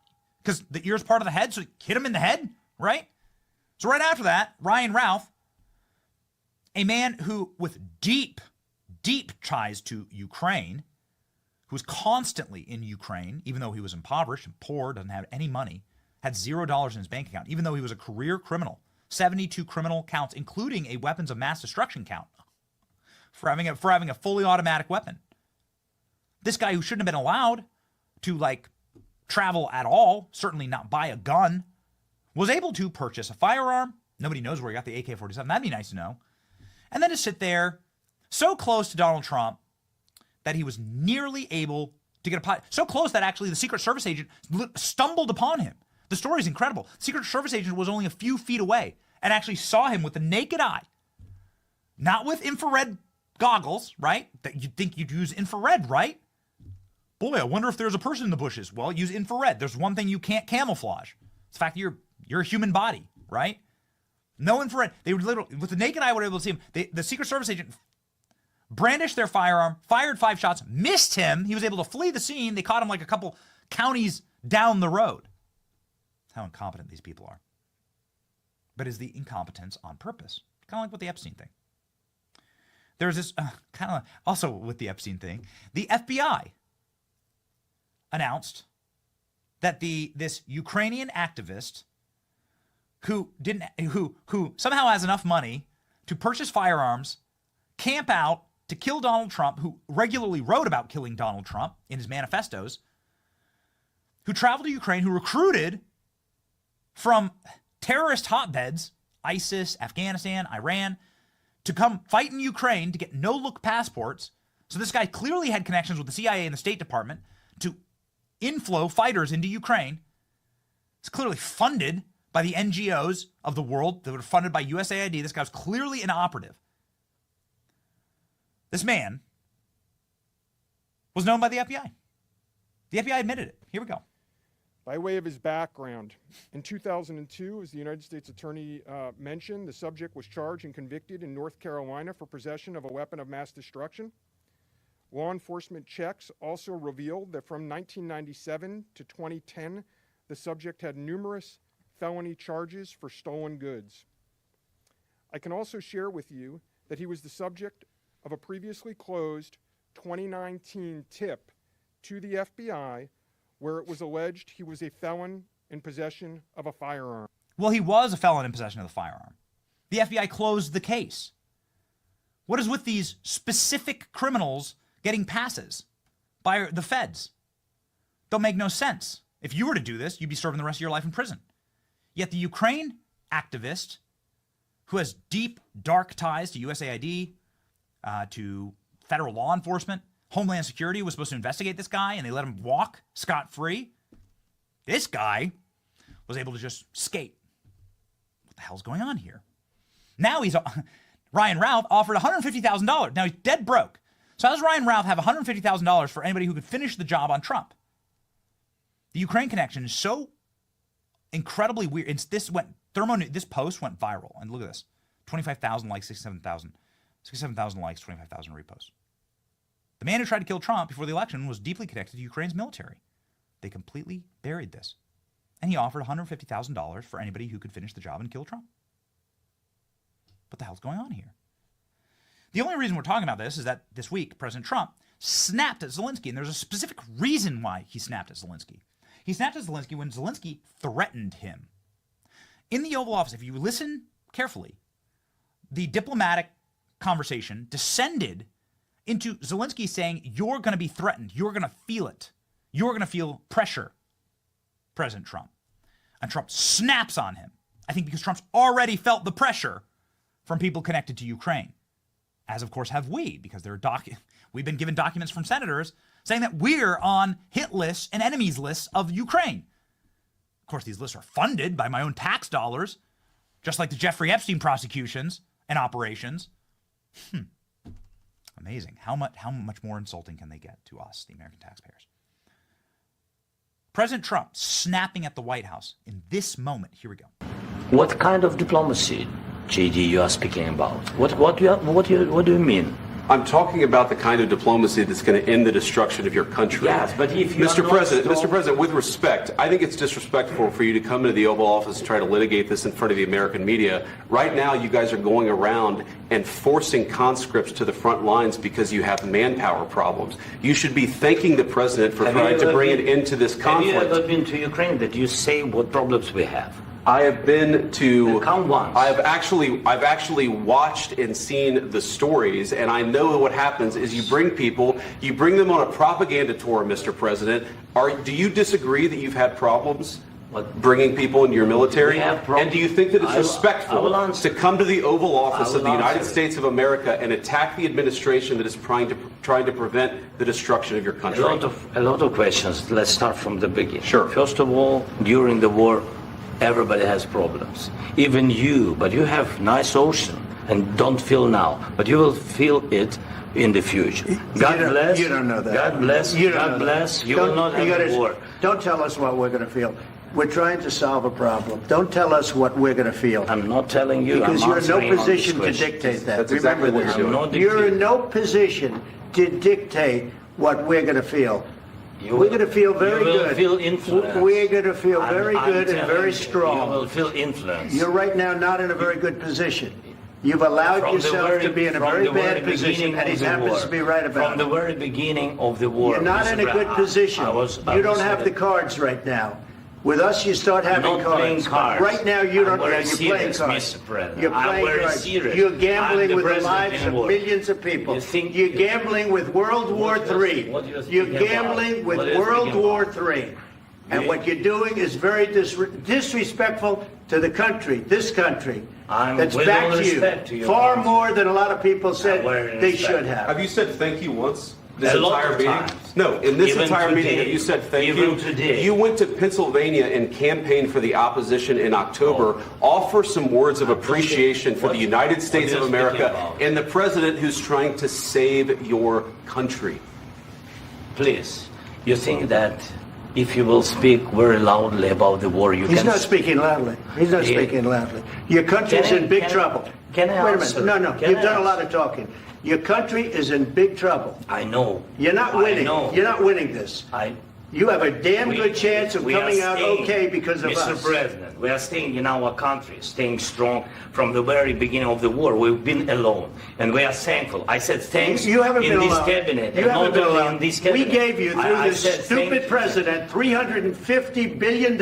because the ear's part of the head, so it hit him in the head, right? So right after that, Ryan Ralph, a man who with deep ties to Ukraine, who was constantly in Ukraine, even though he was impoverished and poor, doesn't have any money, had $0 in his bank account, even though he was a career criminal, 72 criminal counts, including a weapons of mass destruction count for having a fully automatic weapon. This guy who shouldn't have been allowed to like travel at all, certainly not buy a gun, was able to purchase a firearm. Nobody knows where he got the AK-47. That'd be nice to know. And then to sit there so close to Donald Trump that he was nearly able to get so close that actually the Secret Service agent stumbled upon him. The story is incredible. Secret Service agent was only a few feet away and actually saw him with the naked eye. Not with infrared goggles, right? That you'd think you'd use infrared, right? Boy, I wonder if there's a person in the bushes. Well, use infrared. There's one thing you can't camouflage. It's the fact that you're a human body, right? No infrared. They would literally, with the naked eye, were able to see him. The Secret Service agent brandished their firearm, fired 5 shots, missed him. He was able to flee the scene. They caught him like a couple counties down the road. That's how incompetent these people are. But is the incompetence on purpose? Kind of like with the Epstein thing. There's this kind of also with the Epstein thing. The FBI announced that this Ukrainian activist who somehow has enough money to purchase firearms, camp out to kill Donald Trump, who regularly wrote about killing Donald Trump in his manifestos, who traveled to Ukraine, who recruited from terrorist hotbeds, ISIS, Afghanistan, Iran, to come fight in Ukraine to get no-look passports. So this guy clearly had connections with the CIA and the State Department to inflow fighters into Ukraine. It's clearly funded by the NGOs of the world that were funded by USAID. This guy was clearly an operative. This man was known by the FBI. The FBI admitted it. Here we go. By way of his background, in 2002, as the United States Attorney mentioned, the subject was charged and convicted in North Carolina for possession of a weapon of mass destruction. Law enforcement checks also revealed that from 1997 to 2010, the subject had numerous felony charges for stolen goods. I can also share with you that he was the subject of a previously closed 2019 tip to the FBI where it was alleged he was a felon in possession of a firearm. Well, he was a felon in possession of the firearm. The FBI closed the case. What is with these specific criminals getting passes by the feds? Don't make no sense. If you were to do this, you'd be serving the rest of your life in prison. Yet the Ukraine activist, who has deep, dark ties to USAID, to federal law enforcement, Homeland Security was supposed to investigate this guy, and they let him walk scot-free. This guy was able to just skate. What the hell's going on here? Now Ryan Ralph offered $150,000. Now he's dead broke. So how does Ryan Ralph have $150,000 for anybody who could finish the job on Trump? The Ukraine connection is so incredibly weird. This post went viral, and look at this: 25,000 likes, 67,000 likes, 25,000 reposts. The man who tried to kill Trump before the election was deeply connected to Ukraine's military. They completely buried this, and he offered $150,000 for anybody who could finish the job and kill Trump. What the hell's going on here? The only reason we're talking about this is that this week President Trump snapped at Zelensky, and there's a specific reason why he snapped at Zelensky. He snapped at Zelensky when Zelensky threatened him. In the Oval Office, if you listen carefully, the diplomatic conversation descended into Zelensky saying, "You're going to be threatened. You're going to feel it. You're going to feel pressure, President Trump." And Trump snaps on him. I think because Trump's already felt the pressure from people connected to Ukraine, as of course have we, because we've been given documents from senators saying that we're on hit lists and enemies lists of Ukraine. course, these lists are funded by my own tax dollars, just like the Jeffrey Epstein prosecutions and operations. Amazing. How much more insulting can they get to us, the American taxpayers? President Trump snapping at the White House in this moment. Here we go. What kind of diplomacy, JD, you are speaking about? What do you mean? I'm talking about the kind of diplomacy that's going to end the destruction of your country. Yes, but if you Mr. President, with respect, I think it's disrespectful for you to come into the Oval Office and try to litigate this in front of the American media. Right now, you guys are going around and forcing conscripts to the front lines because you have manpower problems. You should be thanking the president for trying to bring an end to this conflict. Have you ever been to Ukraine that you say what problems we have? I have been to. Count once. I've actually watched and seen the stories, and I know what happens is you bring them on a propaganda tour, Mr. President. Do you disagree that you've had problems bringing people into your military? And do you think that it's respectful to come to the Oval Office of the United States of America and attack the administration that is trying to prevent the destruction of your country? A lot of questions. Let's start from the beginning. Sure. First of all, during the war, everybody has problems, even you, but you have nice ocean and don't feel now, but you will feel it in the future. God bless. You don't know that. God bless. God bless. You will not have a war. Don't tell us what we're going to feel. We're trying to solve a problem. Don't tell us what we're going to feel. I'm not telling you. Because you're in no position to dictate that. That's exactly what you're doing. You're in no position to dictate what we're going to feel. We're going to feel very good. You will feel influence. We're going to feel very good and very strong. You will feel influence. You're right now not in a very good position. You've allowed yourself to be in a very bad position, and he happens to be right about it. From the very beginning of the war. You're not in a good position. You don't have the cards right now. With us, you start having cards. Right now, you don't. You're playing cards. You're playing cards. You're gambling with the lives of millions of people. You're gambling with World War III. You're gambling with World War III. And what you're doing is very disrespectful to the country, this country, that's backed you far more than a lot of people said they should have. Have you said thank you once? This entire meeting? No, in this entire meeting, have you said thank you? You went to Pennsylvania and campaigned for the opposition in October. Offer some words of appreciation for the United States of America and the president who's trying to save your country. Please, you think that if you will speak very loudly about the war, you can... He's not speaking loudly. He's not speaking loudly. Your country's in big trouble. Can I Wait a answer? minute. No, you've done a lot of talking. Your country is in big trouble. I know. You're not winning. You're not winning this. You have a damn good chance of coming out okay because of us. Mr. President, we are staying in our country, staying strong from the very beginning of the war. We've been alone, and we are thankful. I said thanks you haven't in been this alone. cabinet. You haven't been alone. In this cabinet. We gave you, through this stupid president, $350 billion.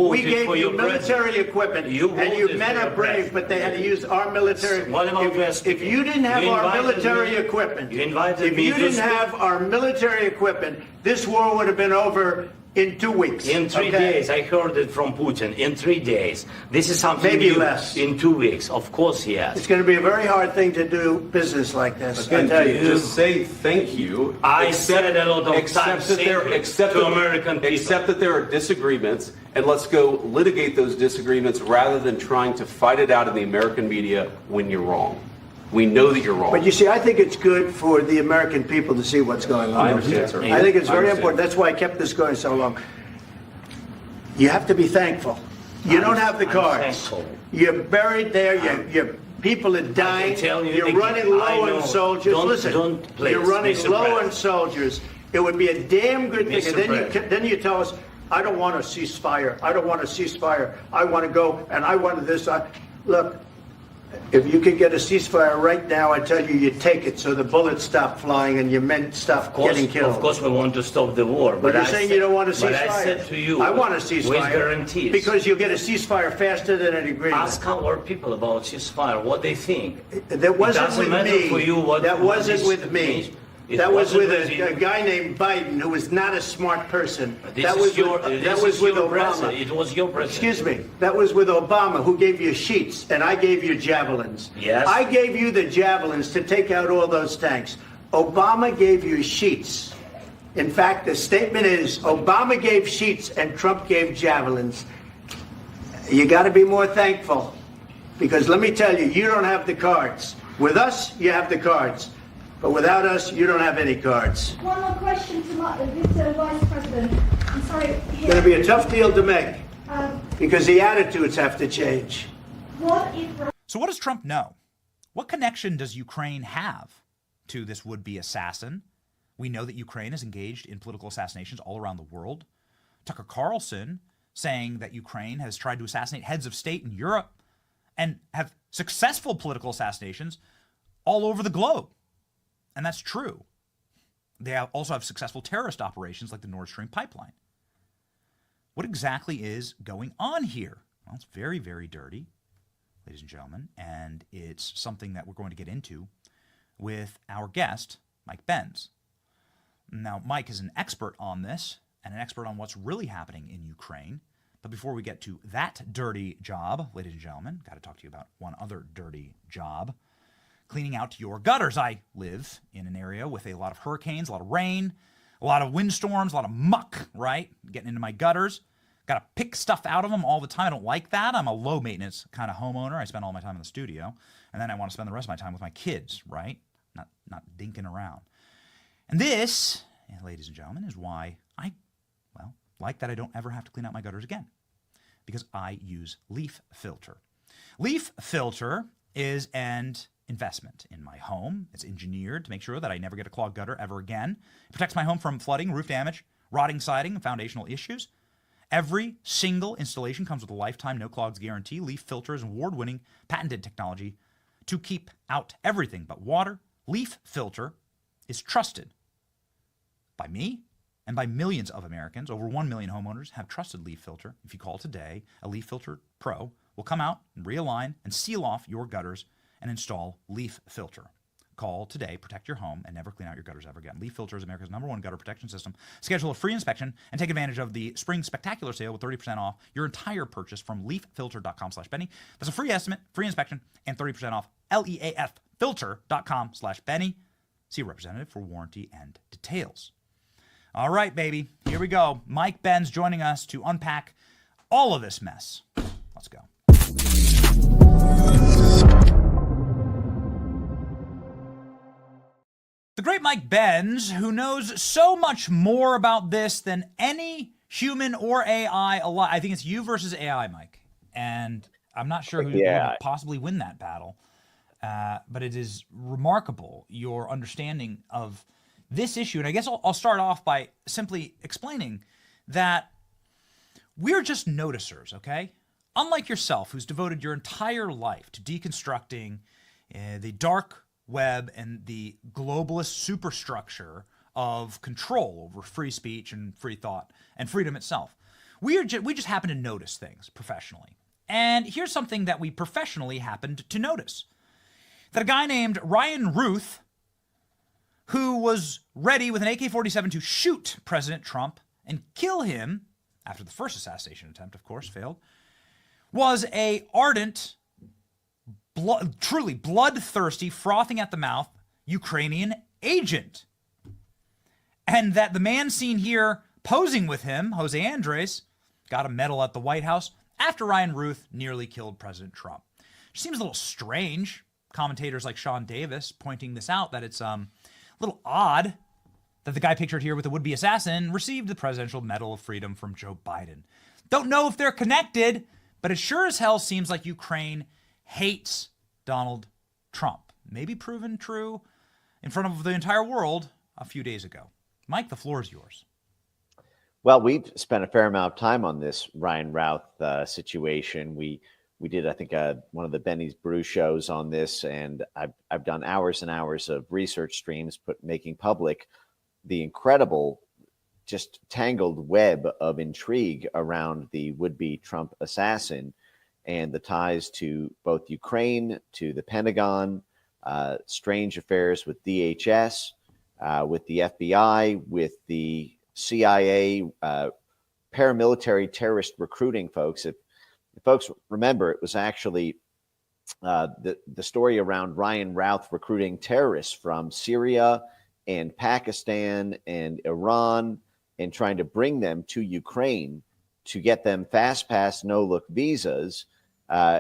We gave you military equipment, and your men are brave, but they had to use our military. If you didn't have our military equipment, this war would have been over in 2 weeks. In 3 days, I heard it from Putin. In 3 days, this is something maybe new. Less. In 2 weeks, of course, yes. It's going to be a very hard thing to do business like this. Again, just say thank you. I said a lot of times to American people. Accept that there are disagreements, and let's go litigate those disagreements rather than trying to fight it out in the American media when you're wrong. We know that you're wrong. But you see, I think it's good for the American people to see what's going on. I understand, sir. I think it's very important. That's why I kept this going so long. You have to be thankful. You don't have the cards. You're buried there. Your people are dying. You're running low on soldiers. Listen, you're running low on soldiers. It would be a damn good thing. And then you tell us, I don't want a ceasefire. I don't want a ceasefire. I want to go, and I want this. Look. If you could get a ceasefire right now, I tell you, you take it so the bullets stop flying and your men stop getting killed. Of course, we want to stop the war. But you're saying you don't want a ceasefire. But I said to you, I want a ceasefire. With guarantees. Because you'll get a ceasefire faster than an agreement. Ask our people about ceasefire, what they think. That wasn't with me. For you that wasn't with me. That was with a guy named Biden, who was not a smart person. That was with Obama. It was your president. Excuse me. That was with Obama, who gave you sheets, and I gave you javelins. Yes. I gave you the javelins to take out all those tanks. Obama gave you sheets. In fact, the statement is Obama gave sheets and Trump gave javelins. You got to be more thankful, because let me tell you, you don't have the cards. With us, you have the cards. But without us, you don't have any cards. One more question to Mr. Vice President. I'm sorry. It's going to be a tough deal to make, because the attitudes have to change. So what does Trump know? What connection does Ukraine have to this would-be assassin? We know that Ukraine is engaged in political assassinations all around the world. Tucker Carlson saying that Ukraine has tried to assassinate heads of state in Europe and have successful political assassinations all over the globe. And that's true. They also have successful terrorist operations like the Nord Stream pipeline. What exactly is going on here? Well, it's very, very dirty, ladies and gentlemen, and it's something that we're going to get into with our guest, Mike Benz. Now, Mike is an expert on this and an expert on what's really happening in Ukraine. But before we get to that dirty job, ladies and gentlemen, got to talk to you about one other dirty job. Cleaning out your gutters. I live in an area with a lot of hurricanes, a lot of rain, a lot of windstorms, a lot of muck, right? Getting into my gutters. Got to pick stuff out of them all the time. I don't like that. I'm a low maintenance kind of homeowner. I spend all my time in the studio. And then I want to spend the rest of my time with my kids, right? Not dinking around. And this, ladies and gentlemen, is why I, like that I don't ever have to clean out my gutters again. Because I use Leaf Filter. Leaf Filter is an investment in my home. It's engineered to make sure that I never get a clogged gutter ever again. It protects my home from flooding, roof damage, rotting siding, and foundational issues. Every single installation comes with a lifetime no clogs guarantee. Leaf Filter is award-winning patented technology to keep out everything but water. Leaf Filter is trusted by me and by millions of Americans. Over 1 million homeowners have trusted Leaf Filter. If you call today, a Leaf Filter Pro will come out and realign and seal off your gutters and install Leaf Filter. Call today, protect your home, and never clean out your gutters ever again. Leaf Filter is America's #1 gutter protection system. Schedule a free inspection and take advantage of the Spring Spectacular Sale with 30% off your entire purchase from leaffilter.com/Benny. That's a free estimate, free inspection, and 30% off leaffilter.com/Benny. See a representative for warranty and details. All right, baby, here we go. Mike Benz joining us to unpack all of this mess. Let's go. The great Mike Benz, who knows so much more about this than any human or AI alive. I think it's you versus AI, Mike. And I'm not sure who would possibly win that battle. But it is remarkable, your understanding of this issue. And I guess I'll start off by simply explaining that we're just noticers, okay? Unlike yourself, who's devoted your entire life to deconstructing the dark web and the globalist superstructure of control over free speech and free thought and freedom itself. We just happen to notice things professionally. And here's something that we professionally happened to notice. That a guy named Ryan Ruth, who was ready with an AK-47 to shoot President Trump and kill him, after the first assassination attempt, of course, failed, was a ardent, truly bloodthirsty, frothing at the mouth Ukrainian agent. And that the man seen here posing with him, Jose Andres, got a medal at the White House after Ryan Ruth nearly killed President Trump. It seems a little strange. Commentators like Sean Davis pointing this out, that it's a little odd that the guy pictured here with the would-be assassin received the Presidential Medal of Freedom from Joe Biden. Don't know if they're connected, but it sure as hell seems like Ukraine hates Donald Trump. Maybe proven true in front of the entire world a few days ago. Mike, the floor is yours. Well, we've spent a fair amount of time on this Ryan Routh situation. We did, I think, one of the Benny's Brew shows on this, and I've done hours and hours of research streams, making public the incredible, just tangled web of intrigue around the would-be Trump assassin and the ties to both Ukraine, to the Pentagon, strange affairs with DHS, with the FBI, with the CIA, paramilitary terrorist recruiting, folks. If folks remember, it was actually the story around Ryan Routh recruiting terrorists from Syria and Pakistan and Iran, and trying to bring them to Ukraine to get them fast pass, no look visas,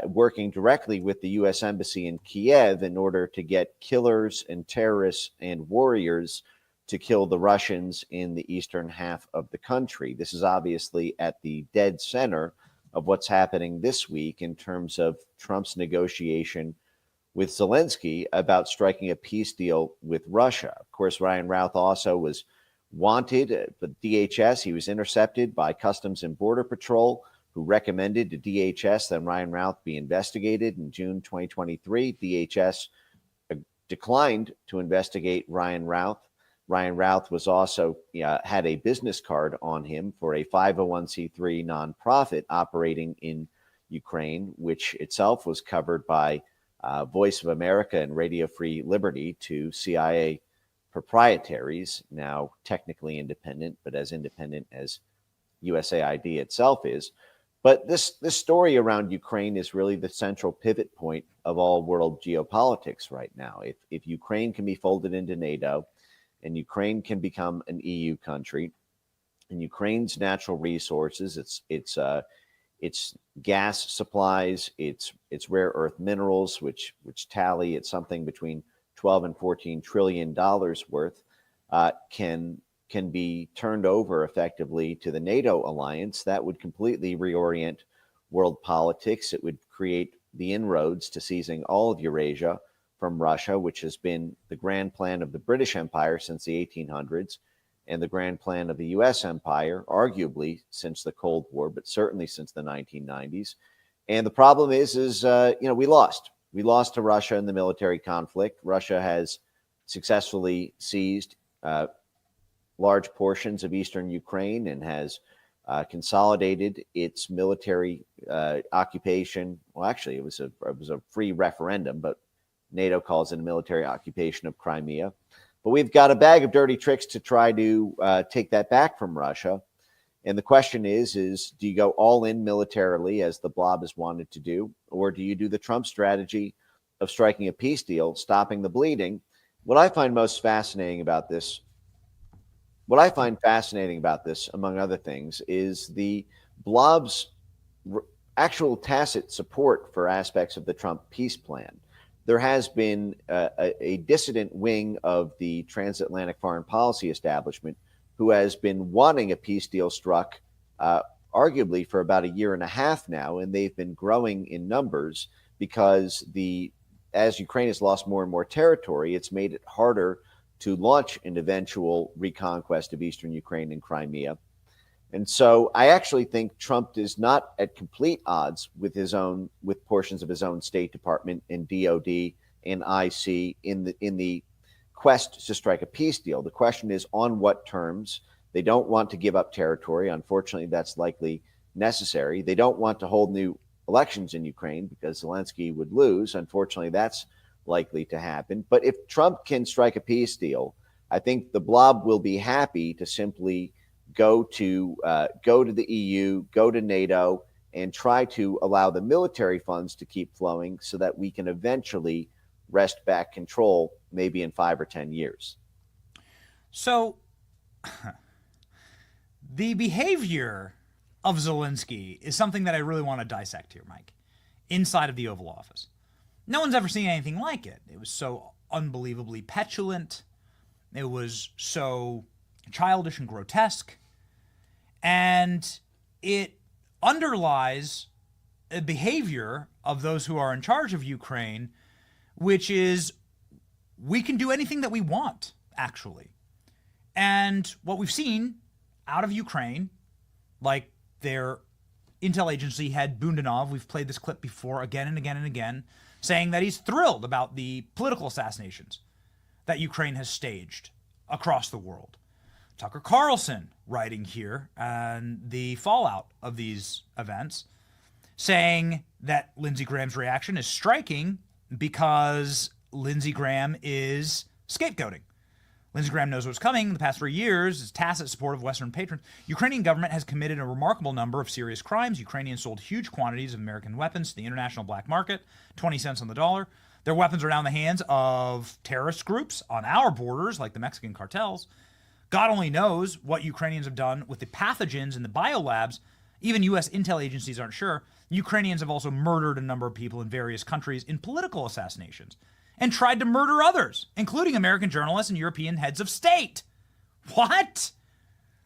working directly with the U.S. Embassy in Kiev in order to get killers and terrorists and warriors to kill the Russians in the eastern half of the country. This is obviously at the dead center of what's happening this week in terms of Trump's negotiation with Zelensky about striking a peace deal with Russia. Of course, Ryan Routh also was wanted at the DHS. He was intercepted by Customs and Border Patrol, who recommended to DHS that Ryan Routh be investigated in June 2023. DHS declined to investigate Ryan Routh. Ryan Routh was also had a business card on him for a 501c3 nonprofit operating in Ukraine, which itself was covered by Voice of America and Radio Free Liberty, two CIA proprietaries, now technically independent, but as independent as USAID itself is. But this story around Ukraine is really the central pivot point of all world geopolitics right now. If Ukraine can be folded into NATO, and Ukraine can become an EU country, and Ukraine's natural resources, its gas supplies, its rare earth minerals, which tally at something between 12 and 14 trillion dollars worth, can be turned over effectively to the NATO alliance. That would completely reorient world politics. It would create the inroads to seizing all of Eurasia from Russia, which has been the grand plan of the British Empire since the 1800s and the grand plan of the U.S. Empire, arguably since the Cold War, but certainly since the 1990s. And the problem is we lost. We lost to Russia in the military conflict. Russia has successfully seized large portions of eastern Ukraine and has consolidated its military occupation. Well, actually, it was a free referendum, but NATO calls it a military occupation of Crimea. But we've got a bag of dirty tricks to try to take that back from Russia. And the question is do you go all in militarily, as the blob has wanted to do, or do you do the Trump strategy of striking a peace deal, stopping the bleeding? What I find fascinating about this, among other things, is the blob's actual tacit support for aspects of the Trump peace plan. There has been a dissident wing of the transatlantic foreign policy establishment who has been wanting a peace deal struck arguably for about a year and a half now, and they've been growing in numbers because as Ukraine has lost more and more territory, it's made it harder to launch an eventual reconquest of eastern Ukraine and Crimea. And so I actually think Trump is not at complete odds with portions of his own State Department and DOD and IC in the quest to strike a peace deal. The question is on what terms. They don't want to give up territory. Unfortunately, that's likely necessary. They don't want to hold new elections in Ukraine because Zelensky would lose. Unfortunately, that's likely to happen. But if Trump can strike a peace deal, I think the blob will be happy to simply go to the EU, go to NATO, and try to allow the military funds to keep flowing so that we can eventually wrest back control maybe in 5 or 10 years. So the behavior of Zelensky is something that I really want to dissect here, Mike, inside of the Oval Office. No one's ever seen anything like it. It was so unbelievably petulant. It was so childish and grotesque. And it underlies a behavior of those who are in charge of Ukraine, which is we can do anything that we want, actually. And what we've seen out of Ukraine, like their intel agency head Bundanov, we've played this clip before again and again and again, saying that he's thrilled about the political assassinations that Ukraine has staged across the world. Tucker Carlson writing here and the fallout of these events, saying that Lindsey Graham's reaction is striking because Lindsey Graham is scapegoating. Lindsey Graham knows what's coming. In the past 3 years, his tacit support of Western patrons. Ukrainian government has committed a remarkable number of serious crimes. Ukrainians sold huge quantities of American weapons to the international black market, 20 cents on the dollar. Their weapons are now in the hands of terrorist groups on our borders, like the Mexican cartels. God only knows what Ukrainians have done with the pathogens in the biolabs. Even U.S. intel agencies aren't sure. Ukrainians have also murdered a number of people in various countries in political assassinations and tried to murder others, including American journalists and European heads of state. What?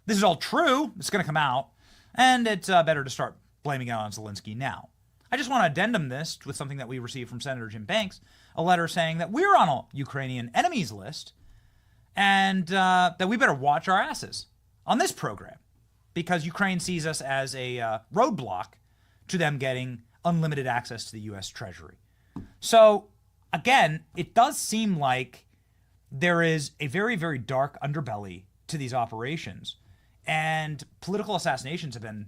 This is all true. It's going to come out. And it's better to start blaming it on Zelensky now. I just want to addendum this with something that we received from Senator Jim Banks, a letter saying that we're on a Ukrainian enemies list and that we better watch our asses on this program because Ukraine sees us as a roadblock to them getting unlimited access to the U.S. Treasury. So, again, it does seem like there is a very, very dark underbelly to these operations, and political assassinations have been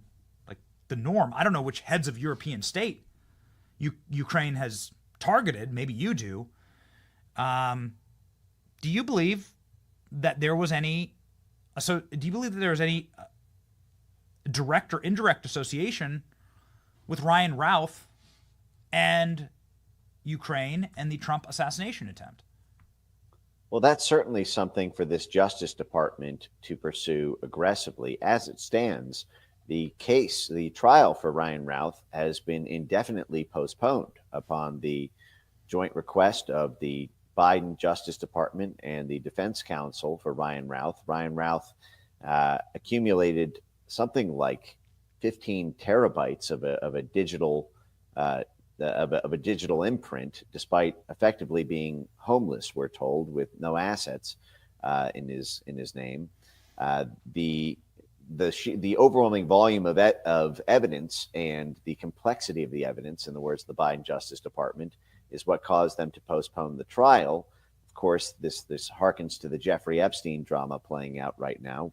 like the norm. I don't know which heads of European state Ukraine has targeted. Maybe you do. Do you believe that there was any? So, do you believe that there was any direct or indirect association with Ryan Routh and Ukraine and the Trump assassination attempt? Well, that's certainly something for this Justice Department to pursue aggressively. As it stands, the trial for Ryan Routh has been indefinitely postponed upon the joint request of the Biden Justice Department and the defense counsel for Ryan Routh. Ryan Routh accumulated something like 15 terabytes of a digital imprint, despite effectively being homeless, we're told, with no assets in his name. The overwhelming volume of evidence and the complexity of the evidence, in the words of the Biden Justice Department, is what caused them to postpone the trial. Of course, this harkens to the Jeffrey Epstein drama playing out right now.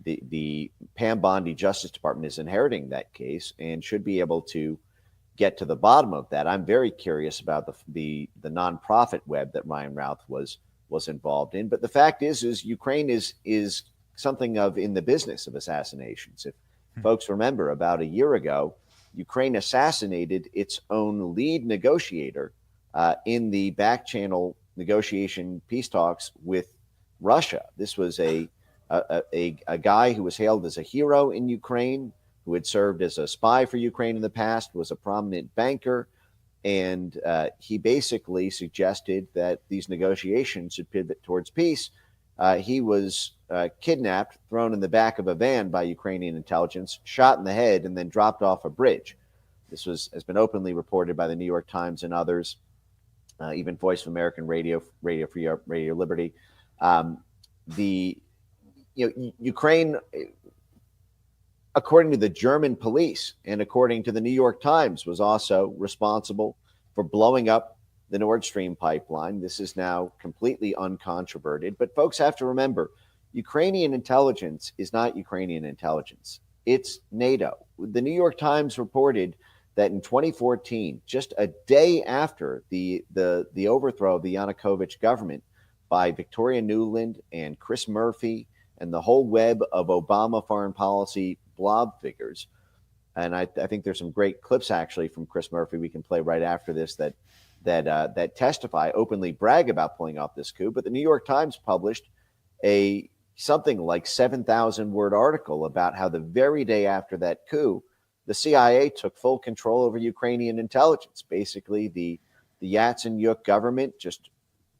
The Pam Bondi Justice Department is inheriting that case and should be able to get to the bottom of that. I'm very curious about the nonprofit web that Ryan Routh was involved in. But the fact is Ukraine is something of in the business of assassinations. If folks remember, about a year ago, Ukraine assassinated its own lead negotiator in the back channel negotiation peace talks with Russia. This was a guy who was hailed as a hero in Ukraine, who had served as a spy for Ukraine in the past, was a prominent banker, and he basically suggested that these negotiations should pivot towards peace. He was kidnapped, thrown in the back of a van by Ukrainian intelligence, shot in the head, and then dropped off a bridge. This has been openly reported by the New York Times and others, even Voice of American Radio, Radio Free, Radio Liberty. Ukraine, according to the German police and according to the New York Times, was also responsible for blowing up the Nord Stream pipeline. This is now completely uncontroverted. But folks have to remember, Ukrainian intelligence is not Ukrainian intelligence. It's NATO. The New York Times reported that in 2014, just a day after the overthrow of the Yanukovych government by Victoria Nuland and Chris Murphy and the whole web of Obama foreign policy blob figures. And I think there's some great clips actually from Chris Murphy we can play right after this that testify, openly brag about pulling off this coup. But the New York Times published something like 7,000 word article about how the very day after that coup, the CIA took full control over Ukrainian intelligence. Basically, the Yatsenyuk government just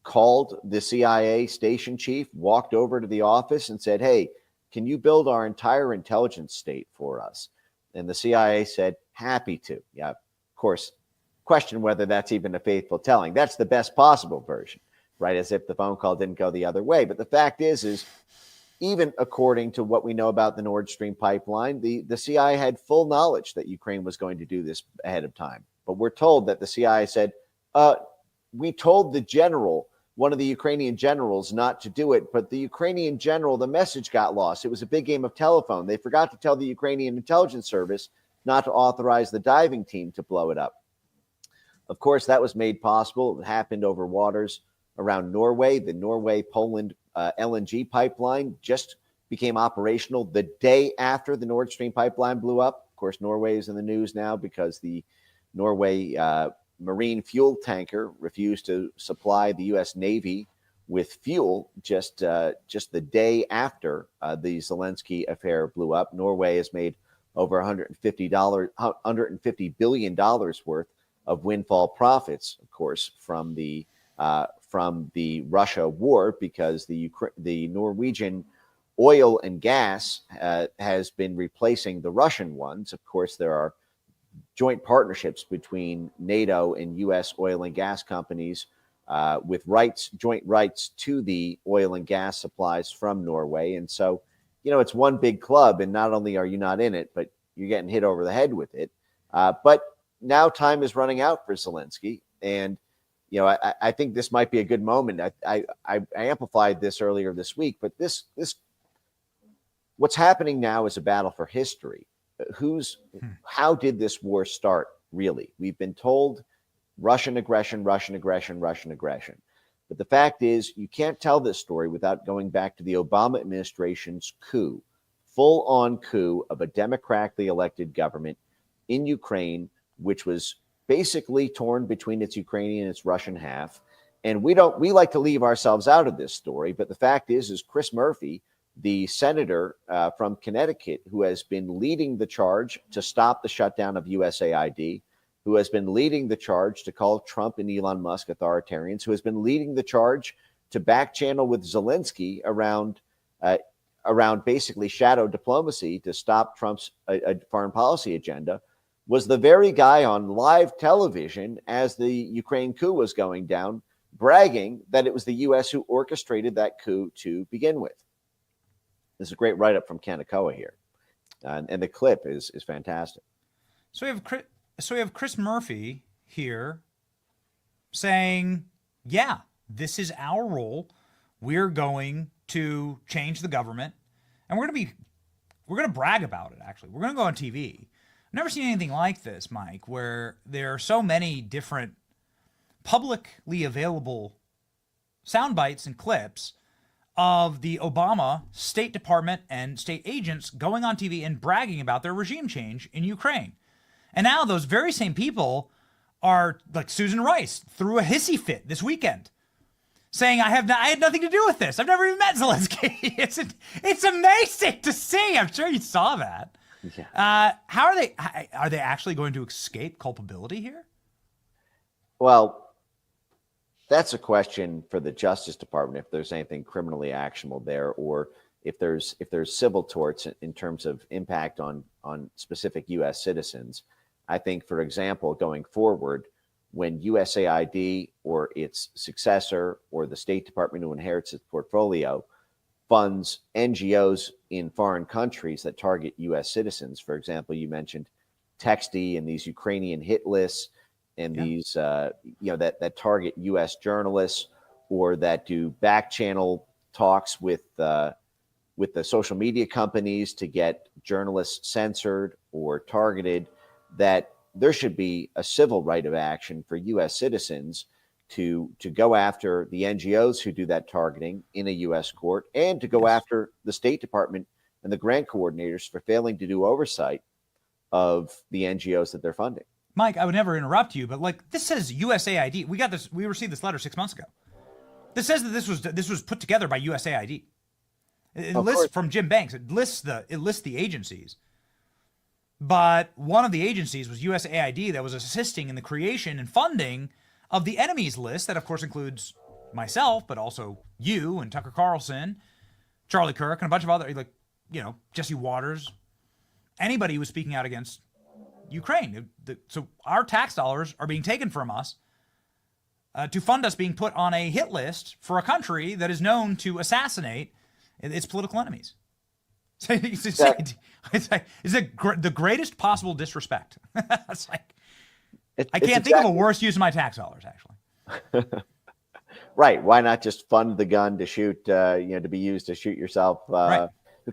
called the CIA station chief, walked over to the office and said, "Hey, can you build our entire intelligence state for us?" And the CIA said, "Happy to." Yeah, of course, question whether that's even a faithful telling. That's the best possible version, right? As if the phone call didn't go the other way. But the fact is even according to what we know about the Nord Stream pipeline, the CIA had full knowledge that Ukraine was going to do this ahead of time. But we're told that the CIA said, we told the general, one of the Ukrainian generals, not to do it, but the Ukrainian general, the message got lost. It was a big game of telephone. They forgot to tell the Ukrainian intelligence service not to authorize the diving team to blow it up. Of course, that was made possible. It happened over waters around Norway. The Norway-Poland LNG pipeline just became operational the day after the Nord Stream pipeline blew up. Of course, Norway is in the news now because the Norway marine fuel tanker refused to supply the U.S. Navy with fuel just the day after the Zelensky affair blew up. Norway has made over $150 billion worth of windfall profits, of course, from the Russia war, because the Norwegian oil and gas has been replacing the Russian ones. Of course, there are joint partnerships between NATO and U.S. oil and gas companies with joint rights to the oil and gas supplies from Norway. And so, it's one big club, and not only are you not in it, but you're getting hit over the head with it. But now time is running out for Zelensky. And, I think this might be a good moment. I amplified this earlier this week, but what's happening now is a battle for history. How did this war start, really? We've been told Russian aggression. But the fact is, you can't tell this story without going back to the Obama administration's coup, full-on coup of a democratically elected government in Ukraine, which was basically torn between its Ukrainian and its Russian half. And we like to leave ourselves out of this story. But the fact is Chris Murphy, the senator from Connecticut, who has been leading the charge to stop the shutdown of USAID, who has been leading the charge to call Trump and Elon Musk authoritarians, who has been leading the charge to back channel with Zelensky around basically shadow diplomacy to stop Trump's foreign policy agenda, was the very guy on live television as the Ukraine coup was going down, bragging that it was the U.S. who orchestrated that coup to begin with. There's a great write-up from Kanakoa here, and the clip is fantastic. So we have Chris Murphy here saying, yeah, this is our role. We're going to change the government, and we're going to brag about it, actually. We're going to go on TV. I've never seen anything like this, Mike, where there are so many different publicly available sound bites and clips of the Obama State Department and state agents going on TV and bragging about their regime change in Ukraine. And now those very same people are, like Susan Rice, threw a hissy fit this weekend, saying, I had nothing to do with this. I've never even met Zelensky. It's amazing to see. I'm sure you saw that. Yeah. How are they actually going to escape culpability here? Well, that's a question for the Justice Department, if there's anything criminally actionable there, or if there's civil torts in terms of impact on specific U.S. citizens. I think, for example, going forward, when USAID or its successor or the State Department who inherits its portfolio funds NGOs in foreign countries that target U.S. citizens, for example, you mentioned Texty and these Ukrainian hit lists, and these, that target U.S. journalists, or that do back channel talks with the social media companies to get journalists censored or targeted, that there should be a civil right of action for U.S. citizens to go after the NGOs who do that targeting in a U.S. court, and to go after the State Department and the grant coordinators for failing to do oversight of the NGOs that they're funding. Mike, I would never interrupt you, but this says USAID. We received this letter 6 months ago. This says that this was put together by USAID. It lists from Jim Banks. It lists the agencies. But one of the agencies was USAID that was assisting in the creation and funding of the enemies list that, of course, includes myself, but also you and Tucker Carlson, Charlie Kirk, and a bunch of other, Jesse Waters, anybody who was speaking out against Ukraine. So our tax dollars are being taken from us to fund us being put on a hit list for a country that is known to assassinate its political enemies. It's the greatest possible disrespect. It's I can't think of a worse use of my tax dollars, actually. Right. Why not just fund the gun to shoot, to be used to shoot yourself? Right.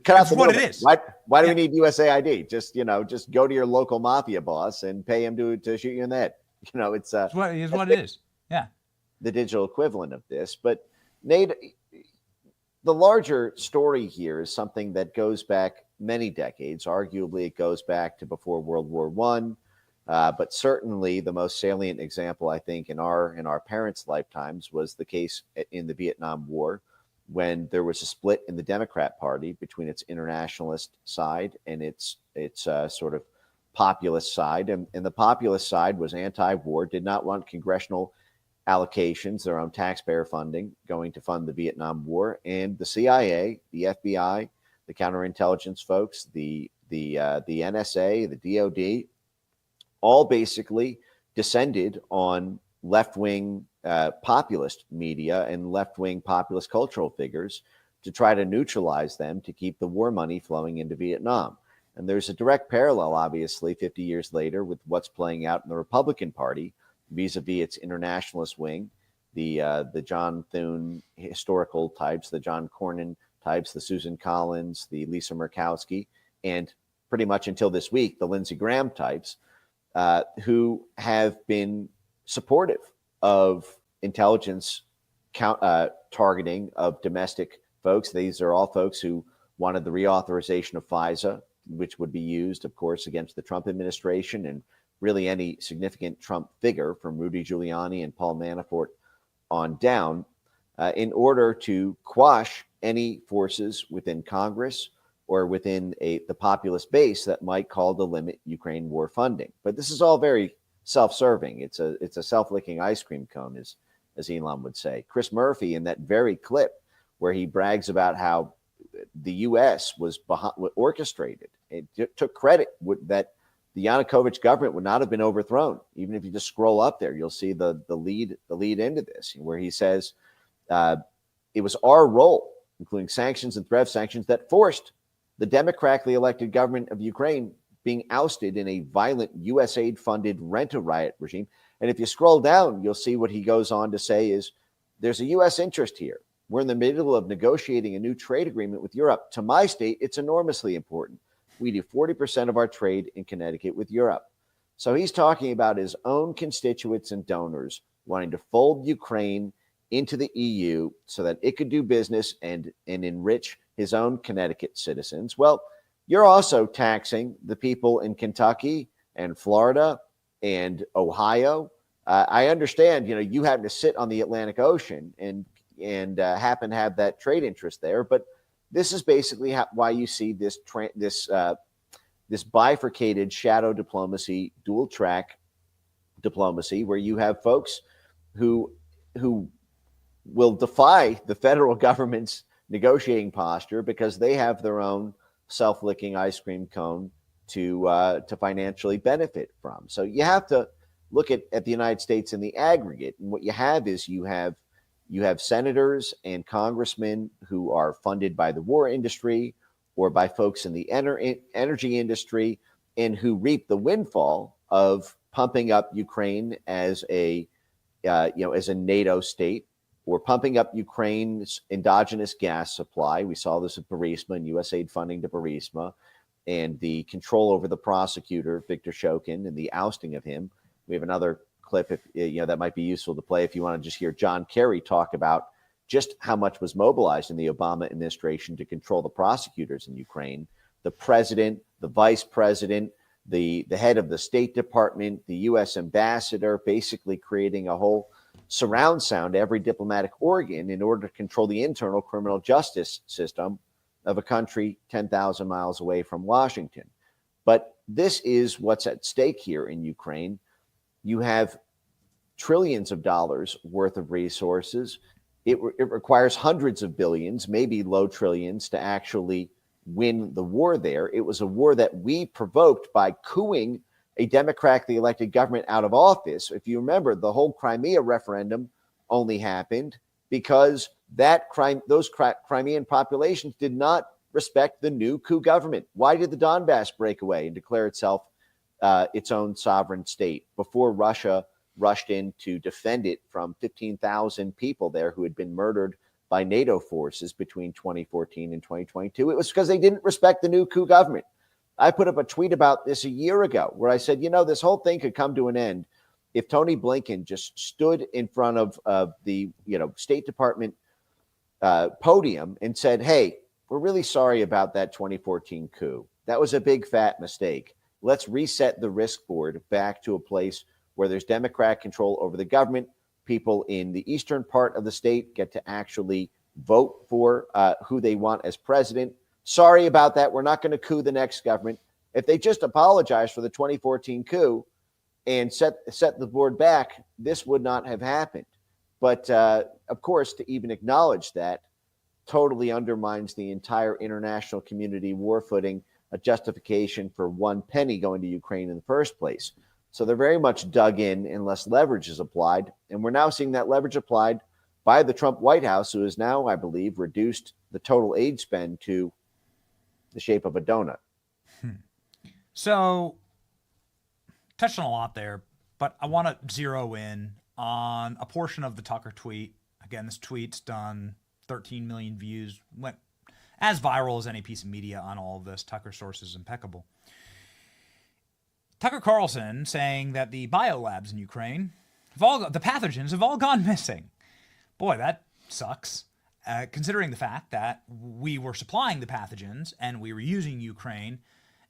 Cut out That's what it is. Why do we need USAID? Just go to your local mafia boss and pay him to shoot you in the head. It's what it is. Yeah. The digital equivalent of this. But Nate, the larger story here is something that goes back many decades. Arguably, it goes back to before World War I. But certainly the most salient example, I think, in our parents' lifetimes was the case in the Vietnam War, when there was a split in the Democrat Party between its internationalist side and its sort of populist side. And the populist side was anti-war, did not want congressional allocations, their own taxpayer funding, going to fund the Vietnam War. And the CIA, the FBI, the counterintelligence folks, the NSA, the DOD, all basically descended on left-wing populist media and left-wing populist cultural figures to try to neutralize them, to keep the war money flowing into Vietnam. And there's a direct parallel, obviously, 50 years later with what's playing out in the Republican Party vis-a-vis its internationalist wing, the John Thune historical types, the John Cornyn types, the Susan Collins, the Lisa Murkowski, and pretty much until this week, the Lindsey Graham types, who have been supportive of intelligence targeting of domestic folks. These are all folks who wanted the reauthorization of FISA, which would be used, of course, against the Trump administration and really any significant Trump figure from Rudy Giuliani and Paul Manafort on down, in order to quash any forces within Congress or within the populist base that might call to limit Ukraine war funding. But this is all very self-serving. It's a self-licking ice cream cone, as Elon would say. Chris Murphy, in that very clip where he brags about how the U.S. was orchestrated, it took credit that the Yanukovych government would not have been overthrown. Even if you just scroll up there, you'll see the lead into this, where he says it was our role, including sanctions and threat of sanctions, that forced the democratically elected government of Ukraine being ousted in a violent USAID-funded rent-a-riot regime. And if you scroll down, you'll see what he goes on to say is there's a U.S. interest here. We're in the middle of negotiating a new trade agreement with Europe. To my state, it's enormously important. We do 40% of our trade in Connecticut with Europe. So he's talking about his own constituents and donors wanting to fold Ukraine into the EU so that it could do business and enrich his own Connecticut citizens. Well, you're also taxing the people in Kentucky and Florida and Ohio. I understand, you happen to sit on the Atlantic Ocean and happen to have that trade interest there, but this is basically why you see this bifurcated shadow diplomacy, dual track diplomacy, where you have folks who will defy the federal government's negotiating posture because they have their own self-licking ice cream cone to financially benefit from. So you have to look at the United States in the aggregate, and what you have is you have senators and congressmen who are funded by the war industry or by folks in the energy industry, and who reap the windfall of pumping up Ukraine as a NATO state, or pumping up Ukraine's endogenous gas supply. We saw this at Burisma and USAID funding to Burisma, and the control over the prosecutor, Viktor Shokin, and the ousting of him. We have another clip that might be useful to play if you want to just hear John Kerry talk about just how much was mobilized in the Obama administration to control the prosecutors in Ukraine. The president, the vice president, the head of the State Department, the U.S. ambassador, basically creating a whole surround sound to every diplomatic organ in order to control the internal criminal justice system of a country 10,000 miles away from Washington. But this is what's at stake here in Ukraine. You have trillions of dollars worth of resources. It requires hundreds of billions, maybe low trillions, to actually win the war there. It was a war that we provoked by coupping a democratically elected government out of office. If you remember, the whole Crimea referendum only happened because those Crimean populations did not respect the new coup government. Why did the Donbass break away and declare itself its own sovereign state before Russia rushed in to defend it from 15,000 people there who had been murdered by NATO forces between 2014 and 2022? It was because they didn't respect the new coup government. I put up a tweet about this a year ago where I said, this whole thing could come to an end if Tony Blinken just stood in front of the State Department podium and said, hey, we're really sorry about that 2014 coup. That was a big fat mistake. Let's reset the risk board back to a place where there's Democrat control over the government. People in the eastern part of the state get to actually vote for who they want as president. Sorry about that. We're not going to coup the next government. If they just apologize for the 2014 coup and set the board back, this would not have happened. But of course, to even acknowledge that totally undermines the entire international community war footing, a justification for one penny going to Ukraine in the first place. So they're very much dug in unless leverage is applied. And we're now seeing that leverage applied by the Trump White House, who has now, I believe, reduced the total aid spend to the shape of a donut. So, touched on a lot there, but I want to zero in on a portion of the Tucker tweet. Again, this tweet's done 13 million views, went as viral as any piece of media on all of this. Tucker source is impeccable. Tucker Carlson saying that the biolabs in Ukraine, the pathogens have all gone missing. Boy, that sucks. Considering the fact that we were supplying the pathogens and we were using Ukraine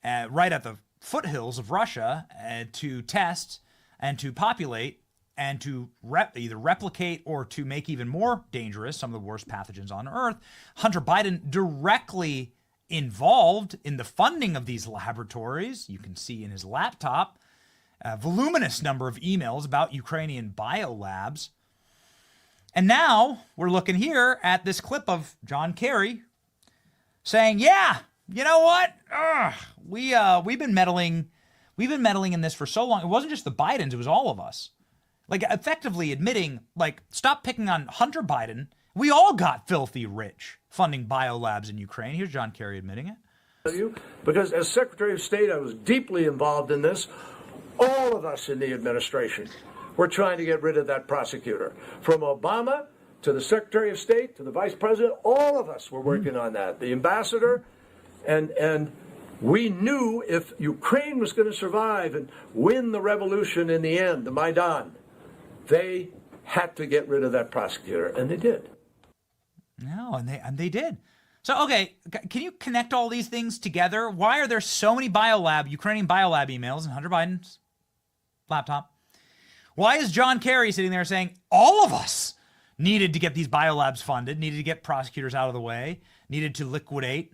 right at the foothills of Russia to test and to populate and to either replicate or to make even more dangerous some of the worst pathogens on Earth. Hunter Biden directly involved in the funding of these laboratories. You can see in his laptop a voluminous number of emails about Ukrainian biolabs. And now we're looking here at this clip of John Kerry saying, yeah, you know what? We've been meddling in this for so long. It wasn't just the Bidens, it was all of us. Like, effectively admitting, like, stop picking on Hunter Biden. We all got filthy rich funding biolabs in Ukraine. Here's John Kerry admitting it. Because as Secretary of State, I was deeply involved in this. All of us in the administration were trying to get rid of that prosecutor. From Obama to the Secretary of State to the Vice President, all of us were working on that. The ambassador, and we knew if Ukraine was going to survive and win the revolution in the end, the Maidan, they had to get rid of that prosecutor, and they did. No, and they did. So, okay, can you connect all these things together? Why are there so many Ukrainian biolab emails in Hunter Biden's laptop? Why is John Kerry sitting there saying all of us needed to get these biolabs funded, needed to get prosecutors out of the way, needed to liquidate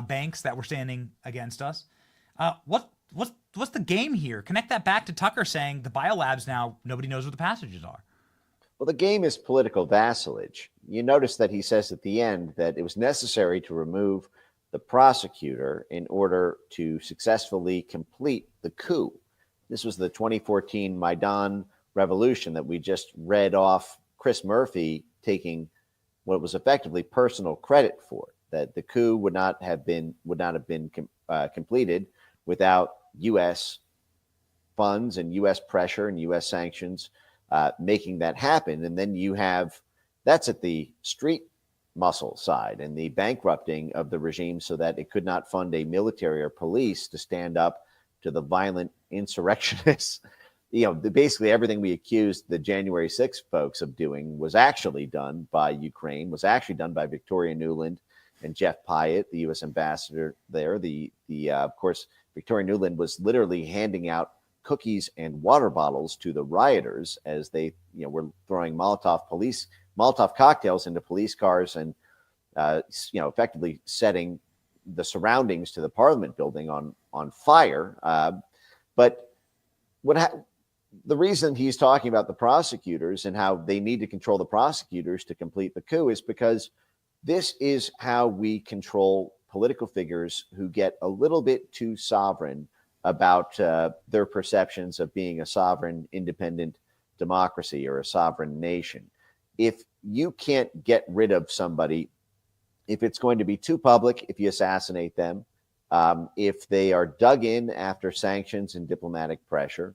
banks that were standing against us? What's the game here? Connect that back to Tucker saying the biolabs now, nobody knows what the passages are. Well, the game is political vassalage. You notice that he says at the end that it was necessary to remove the prosecutor in order to successfully complete the coup. This was the 2014 Maidan revolution that we just read off Chris Murphy taking what was effectively personal credit for, that the coup would not have been completed without U.S. funds and U.S. pressure and U.S. sanctions making that happen. And then you have, that's at the street muscle side and the bankrupting of the regime so that it could not fund a military or police to stand up to the violent insurrectionists. Basically everything we accused the January 6th folks of doing was actually done by Ukraine, was actually done by Victoria Nuland and Jeff Pyatt, the U.S. ambassador there. Of course, Victoria Nuland was literally handing out cookies and water bottles to the rioters as they, were throwing Molotov cocktails into police cars and, effectively setting the surroundings to the Parliament building on fire. But the reason he's talking about the prosecutors and how they need to control the prosecutors to complete the coup is because this is how we control political figures who get a little bit too sovereign about their perceptions of being a sovereign, independent democracy or a sovereign nation. If you can't get rid of somebody, if it's going to be too public, if you assassinate them, if they are dug in after sanctions and diplomatic pressure,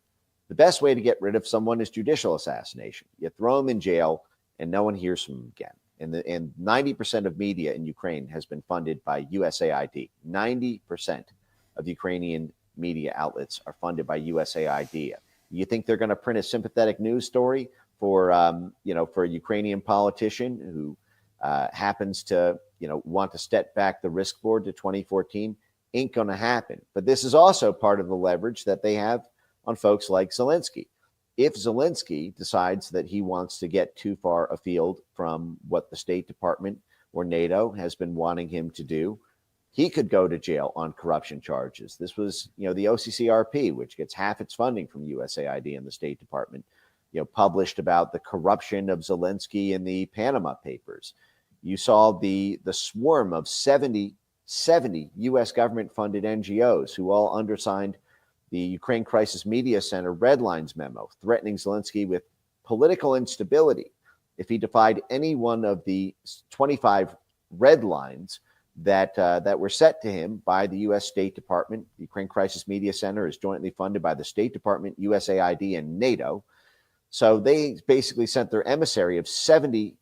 the best way to get rid of someone is judicial assassination. You throw them in jail and no one hears from them again. And 90% of media in Ukraine has been funded by USAID. 90% of Ukrainian media outlets are funded by USAID. You think they're going to print a sympathetic news story for a Ukrainian politician who happens to want to step back the risk board to 2014? ain't going to happen. But this is also part of the leverage that they have on folks like Zelensky. If Zelensky decides that he wants to get too far afield from what the State Department or NATO has been wanting him to do, he could go to jail on corruption charges. This was, the OCCRP, which gets half its funding from USAID and the State Department, published about the corruption of Zelensky in the Panama Papers. You saw the swarm of 70 U.S. government-funded NGOs who all undersigned the Ukraine Crisis Media Center Red Lines memo, threatening Zelensky with political instability if he defied any one of the 25 red lines that were set to him by the U.S. State Department. The Ukraine Crisis Media Center is jointly funded by the State Department, USAID, and NATO. So they basically sent their emissary of 70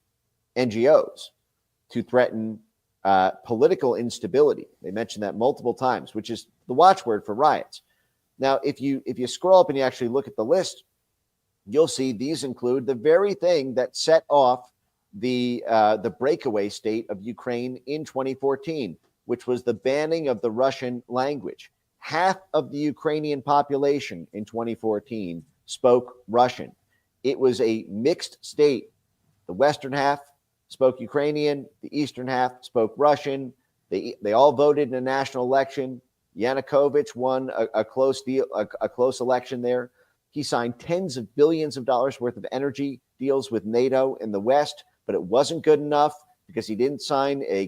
NGOs to threaten political instability. They mentioned that multiple times, which is the watchword for riots. Now, if you scroll up and you actually look at the list, you'll see these include the very thing that set off the breakaway state of Ukraine in 2014, which was the banning of the Russian language. Half of the Ukrainian population in 2014 spoke Russian. It was a mixed state. The western half spoke Ukrainian, the eastern half spoke Russian. They all voted in a national election. Yanukovych won a close election there. He signed tens of billions of dollars worth of energy deals with NATO in the West, but it wasn't good enough because he didn't sign a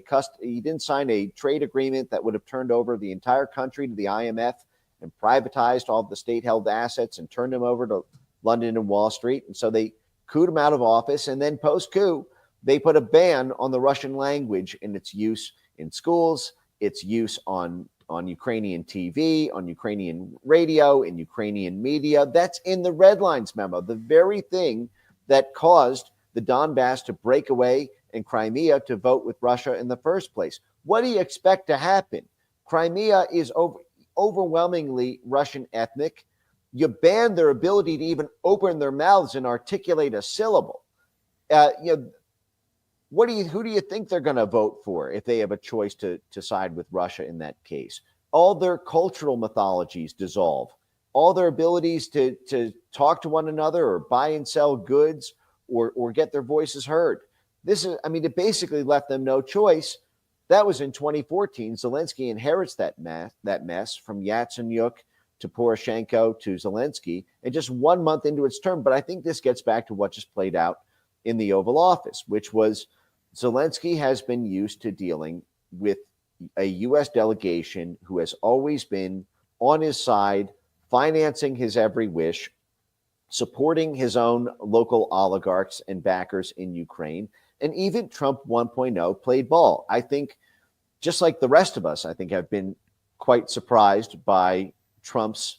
trade agreement that would have turned over the entire country to the IMF and privatized all of the state-held assets and turned them over to London and Wall Street. And so they couped him out of office, and then post-coup, they put a ban on the Russian language and its use in schools, its use on Ukrainian TV, on Ukrainian radio, in Ukrainian media. That's in the Red Lines memo, the very thing that caused the Donbass to break away and Crimea to vote with Russia in the first place. What do you expect to happen? Crimea is overwhelmingly Russian ethnic. You ban their ability to even open their mouths and articulate a syllable. Who do you think they're going to vote for if they have a choice to side with Russia in that case? All their cultural mythologies dissolve. All their abilities to talk to one another or buy and sell goods or get their voices heard. It basically left them no choice. That was in 2014. Zelensky inherits that mess from Yatsenyuk to Poroshenko to Zelensky, and just 1 month into its term. But I think this gets back to what just played out in the Oval Office, which was Zelensky has been used to dealing with a U.S. delegation who has always been on his side, financing his every wish, supporting his own local oligarchs and backers in Ukraine. And even Trump 1.0 played ball. I think, just like the rest of us, have been quite surprised by Trump's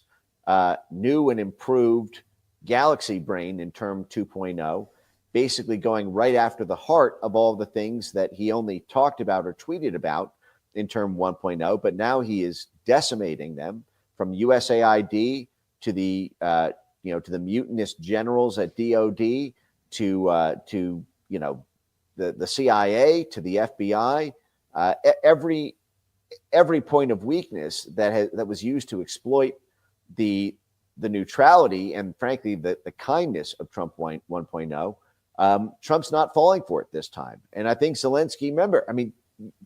new and improved galaxy brain in term 2.0. Basically going right after the heart of all the things that he only talked about or tweeted about in term 1.0, but now he is decimating them, from USAID to the mutinous generals at DOD to the CIA to the FBI. Every point of weakness that was used to exploit the neutrality and frankly the kindness of Trump 1.0. Trump's not falling for it this time. And I think Zelensky, remember,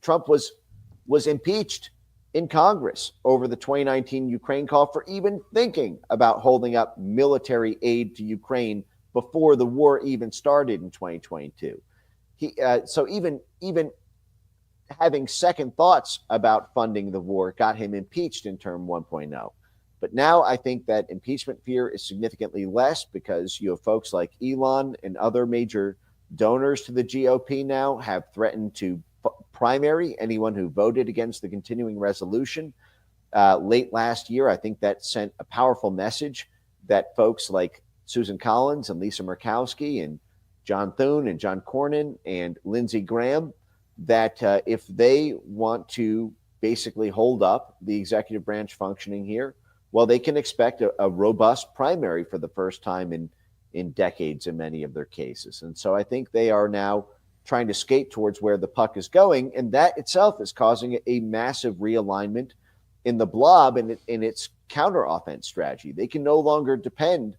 Trump was impeached in Congress over the 2019 Ukraine call for even thinking about holding up military aid to Ukraine before the war even started in 2022. So even having second thoughts about funding the war got him impeached in term 1.0. But now I think that impeachment fear is significantly less because you have folks like Elon and other major donors to the GOP now have threatened to primary anyone who voted against the continuing resolution late last year. I think that sent a powerful message that folks like Susan Collins and Lisa Murkowski and John Thune and John Cornyn and Lindsey Graham, that if they want to basically hold up the executive branch functioning here, well, they can expect a robust primary for the first time in decades in many of their cases. And so I think they are now trying to skate towards where the puck is going. And that itself is causing a massive realignment in the blob and in its counteroffense strategy. They can no longer depend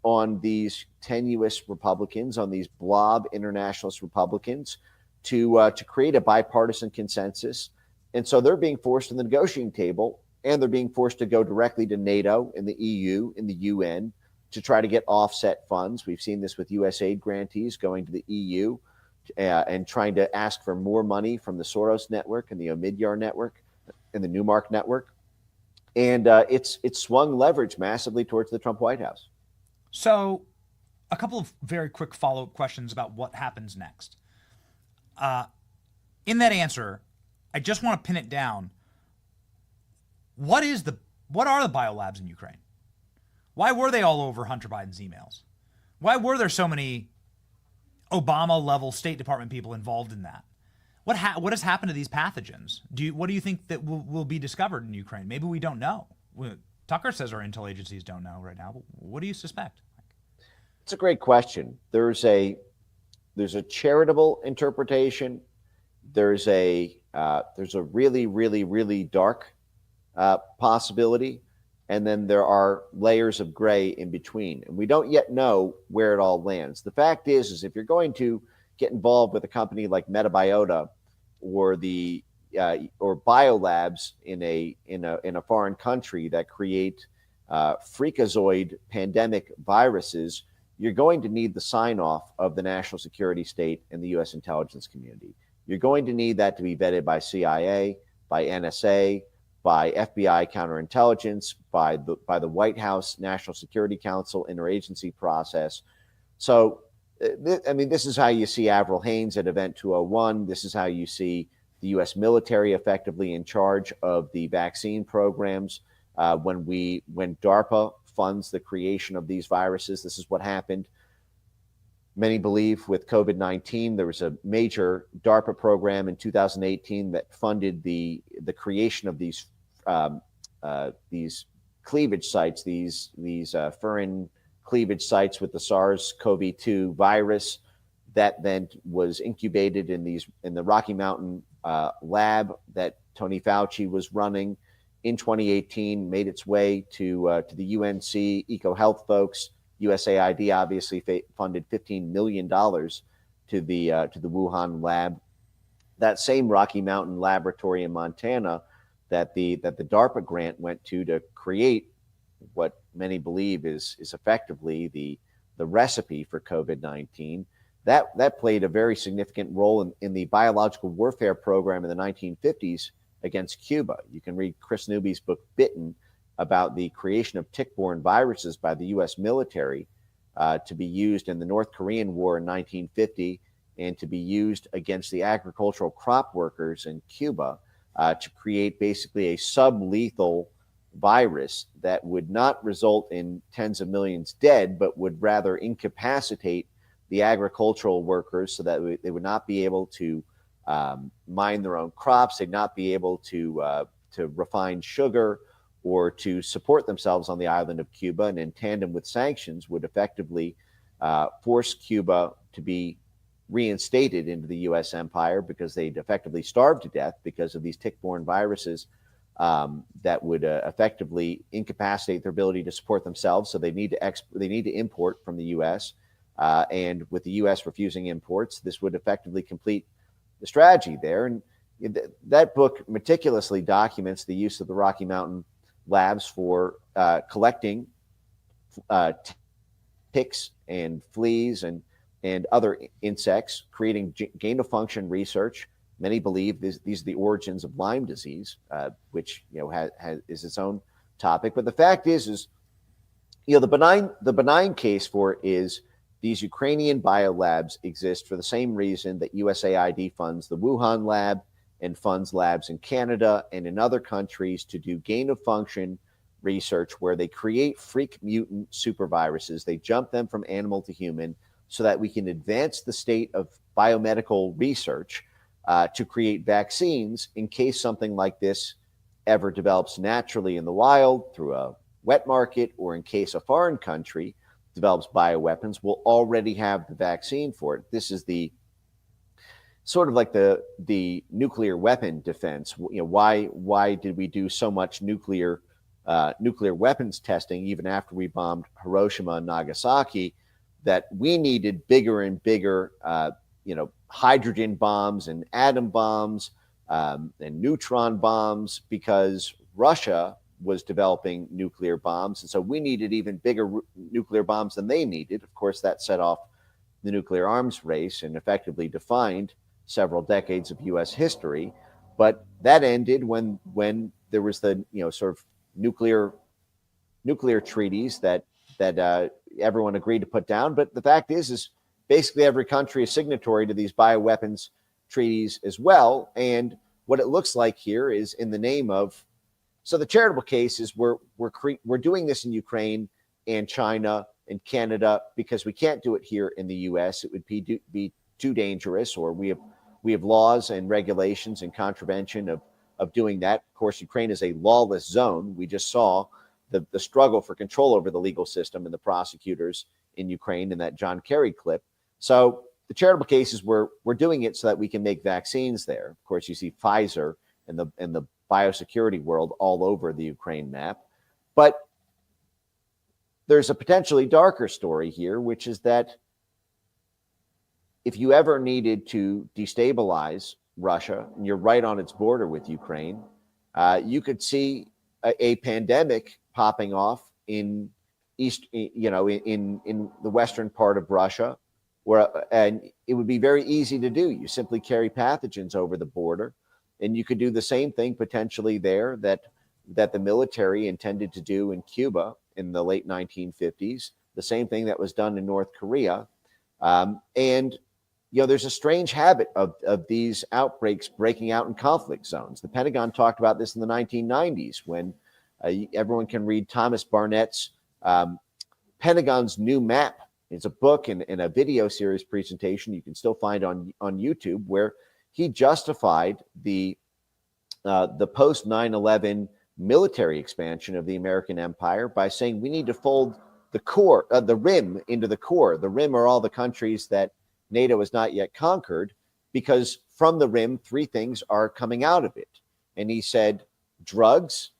on these tenuous Republicans, on these blob internationalist Republicans, to create a bipartisan consensus. And so they're being forced to the negotiating table, and they're being forced to go directly to NATO and the EU and the UN to try to get offset funds. We've seen this with USAID grantees going to the EU and trying to ask for more money from the Soros network and the Omidyar network and the Newmark network. And it's swung leverage massively towards the Trump White House. So a couple of very quick follow-up questions about what happens next. In that answer, I just want to pin it down. What are the biolabs in Ukraine? Why were they all over Hunter Biden's emails? Why were there so many Obama-level State Department people involved in that? What has happened to these pathogens? What do you think that will be discovered in Ukraine? Maybe we don't know. Tucker says our intel agencies don't know right now. But what do you suspect? It's a great question. There's a charitable interpretation. There's a really, really, really dark possibility. And then there are layers of gray in between. And we don't yet know where it all lands. The fact is if you're going to get involved with a company like Metabiota or or biolabs in a foreign country that create freakazoid pandemic viruses, you're going to need the sign-off of the national security state and the U.S. intelligence community. You're going to need that to be vetted by CIA, by NSA, by FBI counterintelligence, by the White House National Security Council interagency process. So, this is how you see Avril Haines at Event 201. This is how you see the U.S. military effectively in charge of the vaccine programs. When DARPA funds the creation of these viruses, this is what happened. Many believe with COVID-19, there was a major DARPA program in 2018 that funded the creation of these cleavage sites, these furin cleavage sites with the SARS-CoV-2 virus that then was incubated in the Rocky Mountain lab that Tony Fauci was running in 2018, made its way to the UNC EcoHealth folks. USAID obviously funded $15 million to the Wuhan lab. That same Rocky Mountain laboratory in Montana that the DARPA grant went to create what many believe is effectively the recipe for COVID-19. That played a very significant role in the biological warfare program in the 1950s against Cuba. You can read Chris Newby's book Bitten about the creation of tick-borne viruses by the U.S. military to be used in the North Korean War in 1950 and to be used against the agricultural crop workers in Cuba to create basically a sublethal virus that would not result in tens of millions dead, but would rather incapacitate the agricultural workers so that they would not be able to mine their own crops, they'd not be able to refine sugar or to support themselves on the island of Cuba, and in tandem with sanctions would effectively force Cuba to be reinstated into the U.S. empire because they'd effectively starved to death because of these tick-borne viruses that would effectively incapacitate their ability to support themselves. So they need to import from the U.S. And with the U.S. refusing imports, this would effectively complete the strategy there. And that book meticulously documents the use of the Rocky Mountain labs for collecting ticks and fleas and other insects, creating gain-of-function research. Many believe these are the origins of Lyme disease, which is its own topic. But the fact is the benign case for it is these Ukrainian biolabs exist for the same reason that USAID funds the Wuhan lab and funds labs in Canada and in other countries to do gain-of-function research where they create freak mutant superviruses. They jump them from animal to human so that we can advance the state of biomedical research to create vaccines in case something like this ever develops naturally in the wild through a wet market, or in case a foreign country develops bioweapons, we'll already have the vaccine for it. This is the sort of like the nuclear weapon defense. Why did we do so much nuclear weapons testing even after we bombed Hiroshima and Nagasaki? That we needed bigger and bigger, hydrogen bombs and atom bombs and neutron bombs, because Russia was developing nuclear bombs, and so we needed even bigger nuclear bombs than they needed. Of course, that set off the nuclear arms race and effectively defined several decades of U.S. history. But that ended when there was the sort of nuclear treaties that everyone agreed to put down. But the fact is basically every country is signatory to these bioweapons treaties as well. And what it looks like here is in the name of, so the charitable case is we're doing this in Ukraine and China and Canada because we can't do it here in the U.S. It would be too dangerous, or we have laws and regulations and contravention of doing that. Of course, Ukraine is a lawless zone. We just saw the struggle for control over the legal system and the prosecutors in Ukraine in that John Kerry clip. So the charitable case is we're doing it so that we can make vaccines there. Of course, you see Pfizer and the biosecurity world all over the Ukraine map. But there's a potentially darker story here, which is that if you ever needed to destabilize Russia, and you're right on its border with Ukraine, you could see a pandemic popping off in in the western part of Russia, and it would be very easy to do. You simply carry pathogens over the border, and you could do the same thing potentially there that the military intended to do in Cuba in the late 1950s, the same thing that was done in North Korea. And there's a strange habit of these outbreaks breaking out in conflict zones. The Pentagon talked about this in the 1990s when everyone can read Thomas Barnett's Pentagon's New Map. It's a book and a video series presentation you can still find on YouTube, where he justified the post 9/11 military expansion of the American empire by saying we need to fold the core, the rim, into the core. The rim are all the countries that NATO has not yet conquered, because from the rim, three things are coming out of it. And he said drugs,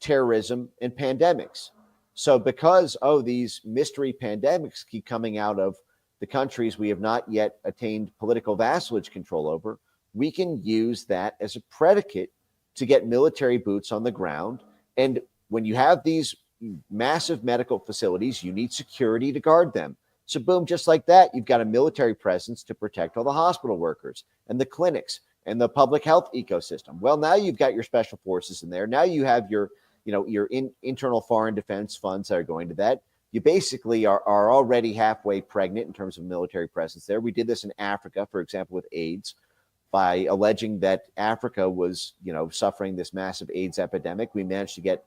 terrorism, and pandemics. So because, these mystery pandemics keep coming out of the countries we have not yet attained political vassalage control over, we can use that as a predicate to get military boots on the ground. And when you have these massive medical facilities, you need security to guard them. So boom, just like that, you've got a military presence to protect all the hospital workers and the clinics and the public health ecosystem. Well, now you've got your special forces in there. Now you have your internal foreign defense funds that are going to that. You basically are already halfway pregnant in terms of military presence there. We did this in Africa, for example, with AIDS, by alleging that Africa was, suffering this massive AIDS epidemic. We managed to get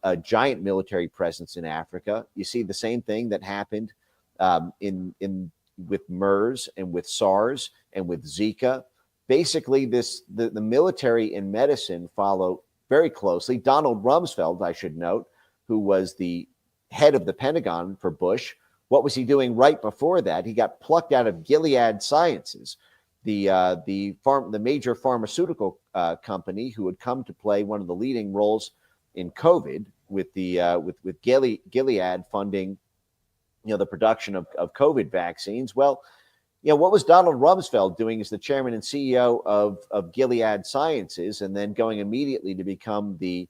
a giant military presence in Africa. You see the same thing that happened with MERS and with SARS and with Zika. Basically, the military and medicine follow very closely. Donald Rumsfeld, I should note, who was the head of the Pentagon for Bush, what was he doing right before that? He got plucked out of Gilead Sciences, the major pharmaceutical company who had come to play one of the leading roles in COVID with Gilead funding the production of COVID vaccines. Well, what was Donald Rumsfeld doing as the chairman and CEO of Gilead Sciences, and then going immediately to become the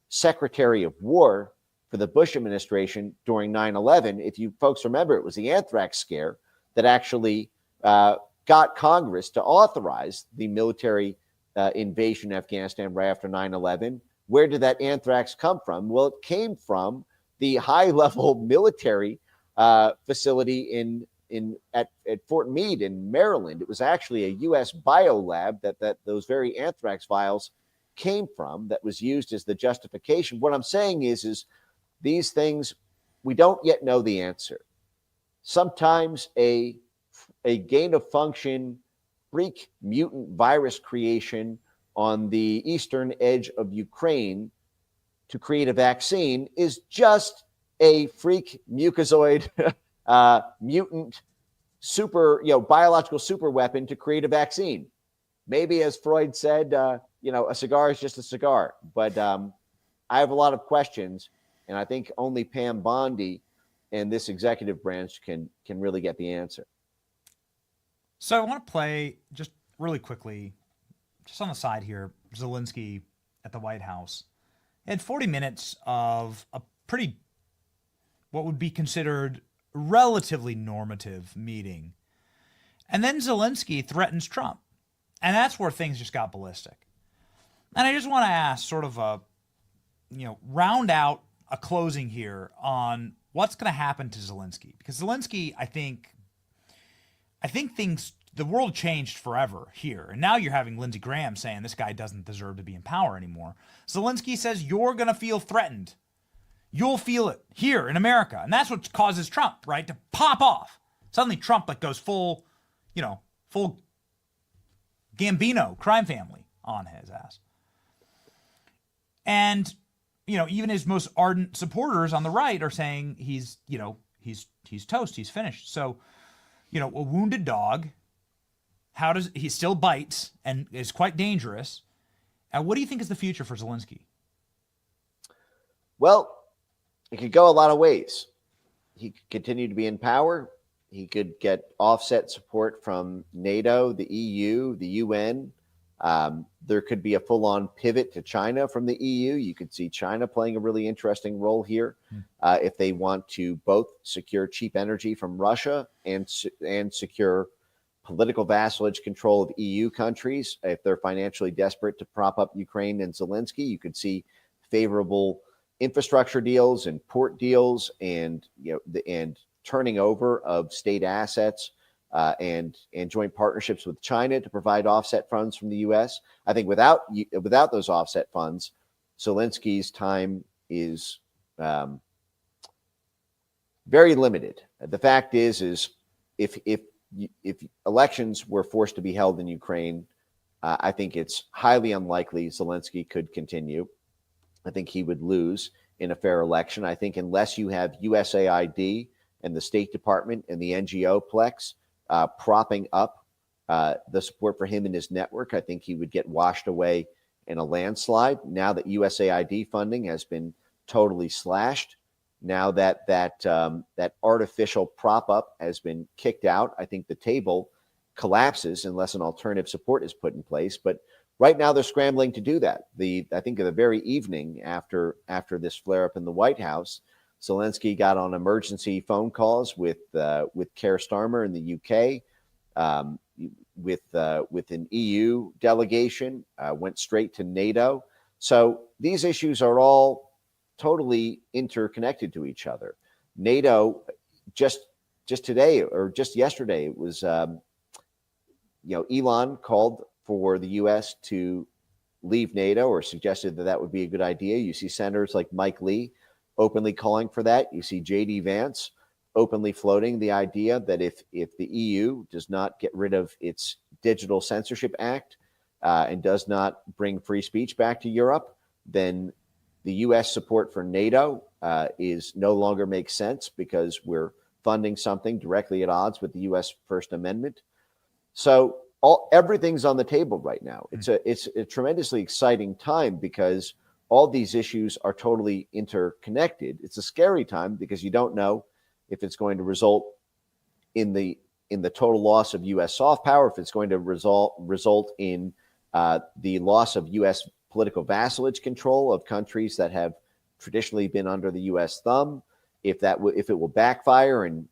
Secretary of War for the Bush administration during 9/11? If you folks remember, it was the anthrax scare that actually got Congress to authorize the military invasion of Afghanistan right after 9/11. Where did that anthrax come from? Well, it came from the high-level military facility at Fort Meade in Maryland. It was actually a U.S. biolab that those very anthrax vials came from, that was used as the justification. What I'm saying is these things, we don't yet know the answer. Sometimes a gain-of-function freak mutant virus creation on the eastern edge of Ukraine to create a vaccine is just a freak mucozoid mutant biological super weapon to create a vaccine. Maybe, as Freud said, a cigar is just a cigar. But I have a lot of questions, and I think only Pam Bondi and this executive branch can really get the answer. So I want to play just really quickly, just on the side here, Zelensky at the White House. He had 40 minutes of a pretty, what would be considered relatively normative meeting. And then Zelensky threatens Trump. And that's where things just got ballistic. And I just want to ask sort of round out a closing here on what's going to happen to Zelensky. Because Zelensky, I think the world changed forever here. And now you're having Lindsey Graham saying this guy doesn't deserve to be in power anymore. Zelensky says you're going to feel threatened. You'll feel it here in America. And that's what causes Trump, right, to pop off. Suddenly Trump goes full Gambino crime family on his ass. And, even his most ardent supporters on the right are saying he's toast, he's finished. So, a wounded dog, he still bites and is quite dangerous. And what do you think is the future for Zelensky? Well, it could go a lot of ways. He could continue to be in power. He could get offset support from NATO, the EU, the UN. There could be a full-on pivot to China from the EU. You could see China playing a really interesting role here if they want to both secure cheap energy from Russia and secure political vassalage control of EU countries. If they're financially desperate to prop up Ukraine and Zelensky, you could see favorable infrastructure deals and port deals and turning over of state assets and joint partnerships with China to provide offset funds from the U.S. I think without those offset funds, Zelensky's time is very limited. The fact is if elections were forced to be held in Ukraine, I think it's highly unlikely Zelensky could continue. I think he would lose in a fair election. I think unless you have USAID and the State Department and the NGO plex propping up the support for him and his network, I think he would get washed away in a landslide. Now that USAID funding has been totally slashed, now that that artificial prop up has been kicked out, I think the table collapses unless an alternative support is put in place. But right now they're scrambling to do that. I think the very evening after this flare up in the White House, Zelensky got on emergency phone calls with Keir Starmer in the UK, with an EU delegation, went straight to NATO. So these issues are all totally interconnected to each other. NATO, just today or just yesterday, it was Elon called for the U.S. to leave NATO or suggested that would be a good idea. You see senators like Mike Lee openly calling for that. You see J.D. Vance openly floating the idea that if the EU does not get rid of its Digital Censorship Act and does not bring free speech back to Europe, then the U.S. support for NATO is no longer makes sense because we're funding something directly at odds with the U.S. First Amendment. So everything's on the table right now. It's a tremendously exciting time because all these issues are totally interconnected. It's a scary time because you don't know if it's going to result in the total loss of U.S. soft power, if it's going to result in the loss of U.S. political vassalage control of countries that have traditionally been under the U.S. thumb, if it will backfire in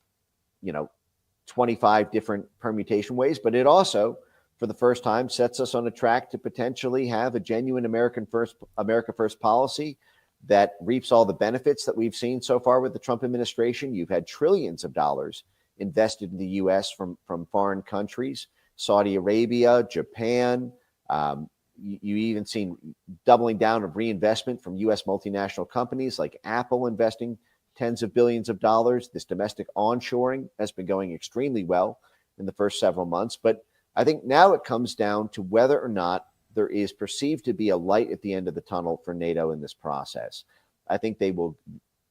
25 different permutation ways. But it also, for the first time, sets us on a track to potentially have a genuine America First policy that reaps all the benefits that we've seen so far with the Trump administration. You've had trillions of dollars invested in the U.S. from foreign countries, Saudi Arabia, Japan. You even seen doubling down of reinvestment from U.S. multinational companies like Apple investing tens of billions of dollars. This domestic onshoring has been going extremely well in the first several months. But I think now it comes down to whether or not there is perceived to be a light at the end of the tunnel for NATO in this process. I think they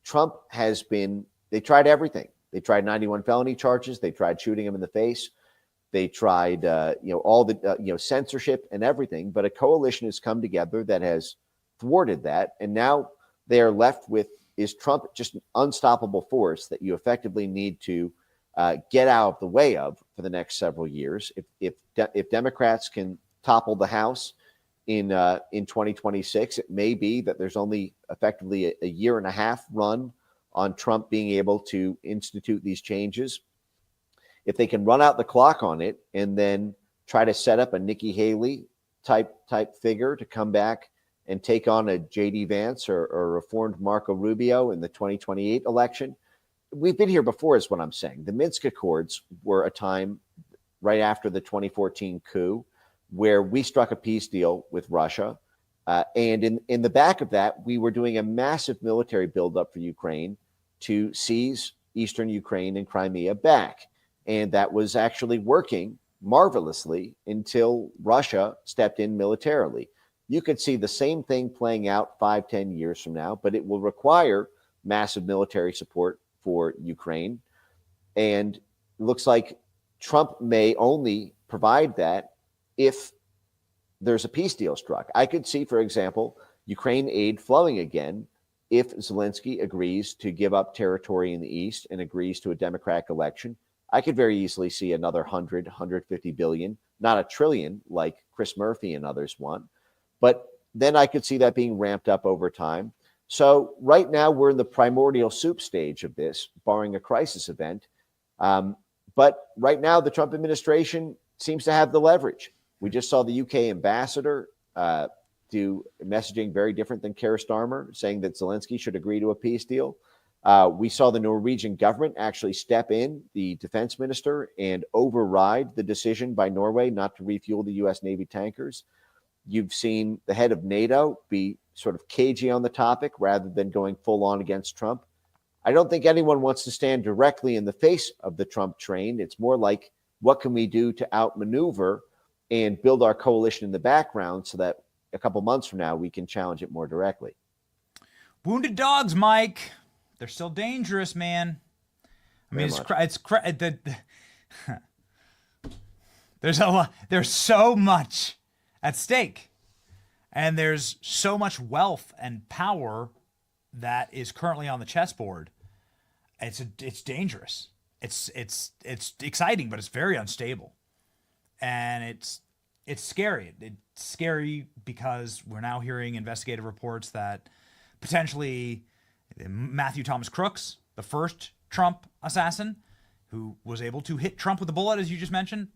tried everything. They tried 91 felony charges. They tried shooting him in the face. They tried, all the, censorship and everything. But a coalition has come together that has thwarted that. And now they are left with, is Trump just an unstoppable force that you effectively need to get out of the way of for the next several years? If Democrats can topple the House in 2026, it may be that there's only effectively a year and a half run on Trump being able to institute these changes. If they can run out the clock on it and then try to set up a Nikki Haley type figure to come back and take on a J.D. Vance or reformed Marco Rubio in the 2028 election, we've been here before is what I'm saying. The Minsk Accords were a time right after the 2014 coup where we struck a peace deal with Russia. And in the back of that, we were doing a massive military buildup for Ukraine to seize eastern Ukraine and Crimea back. And that was actually working marvelously until Russia stepped in militarily. You could see the same thing playing out 5-10 years from now, but it will require massive military support for Ukraine. And it looks like Trump may only provide that if there's a peace deal struck. I could see, for example, Ukraine aid flowing again if Zelensky agrees to give up territory in the east and agrees to a democratic election. I could very easily see another 150 billion, not a trillion like Chris Murphy and others want, but then I could see that being ramped up over time. So right now we're in the primordial soup stage of this, barring a crisis event. But right now the Trump administration seems to have the leverage. We just saw the UK ambassador do messaging very different than Keir Starmer, saying that Zelensky should agree to a peace deal. We saw the Norwegian government actually step in, the defense minister, and override the decision by Norway not to refuel the U.S. Navy tankers. You've seen the head of NATO be sort of cagey on the topic rather than going full on against Trump. I don't think anyone wants to stand directly in the face of the Trump train. It's more like, what can we do to outmaneuver and build our coalition in the background so that a couple months from now we can challenge it more directly? Wounded dogs, Mike. They're still dangerous, man. I mean, there's so much at stake, and there's so much wealth and power that is currently on the chessboard. It's dangerous. It's exciting, but it's very unstable, and it's scary. It's scary because we're now hearing investigative reports that potentially Matthew Thomas Crooks, the first Trump assassin, who was able to hit Trump with a bullet, as you just mentioned,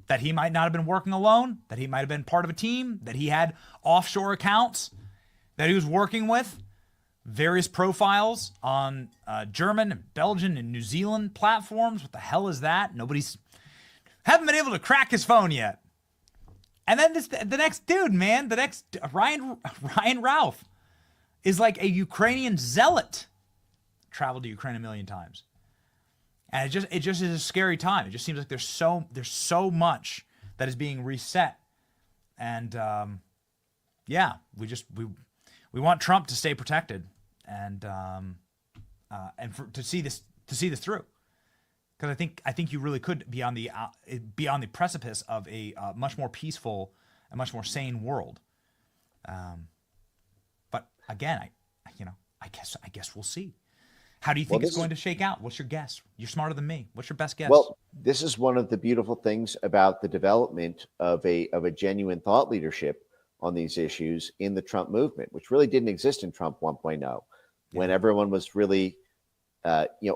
that he might not have been working alone, that he might have been part of a team, that he had offshore accounts that he was working with, various profiles on German and Belgian and New Zealand platforms. What the hell is that? Haven't been able to crack his phone yet. And then the next dude, man, the next Ryan Ralph is like a Ukrainian zealot. Traveled to Ukraine 1 million times. And it just is a scary time. It just seems like there's so much that is being reset. And we want Trump to stay protected and to see this through. Because I think you really could be on the precipice of a much more peaceful and much more sane world. But again, I guess we'll see. How do you think it's going to shake out? What's your guess? You're smarter than me. What's your best guess? Well, this is one of the beautiful things about the development of a genuine thought leadership on these issues in the Trump movement, which really didn't exist in Trump 1.0, when everyone was really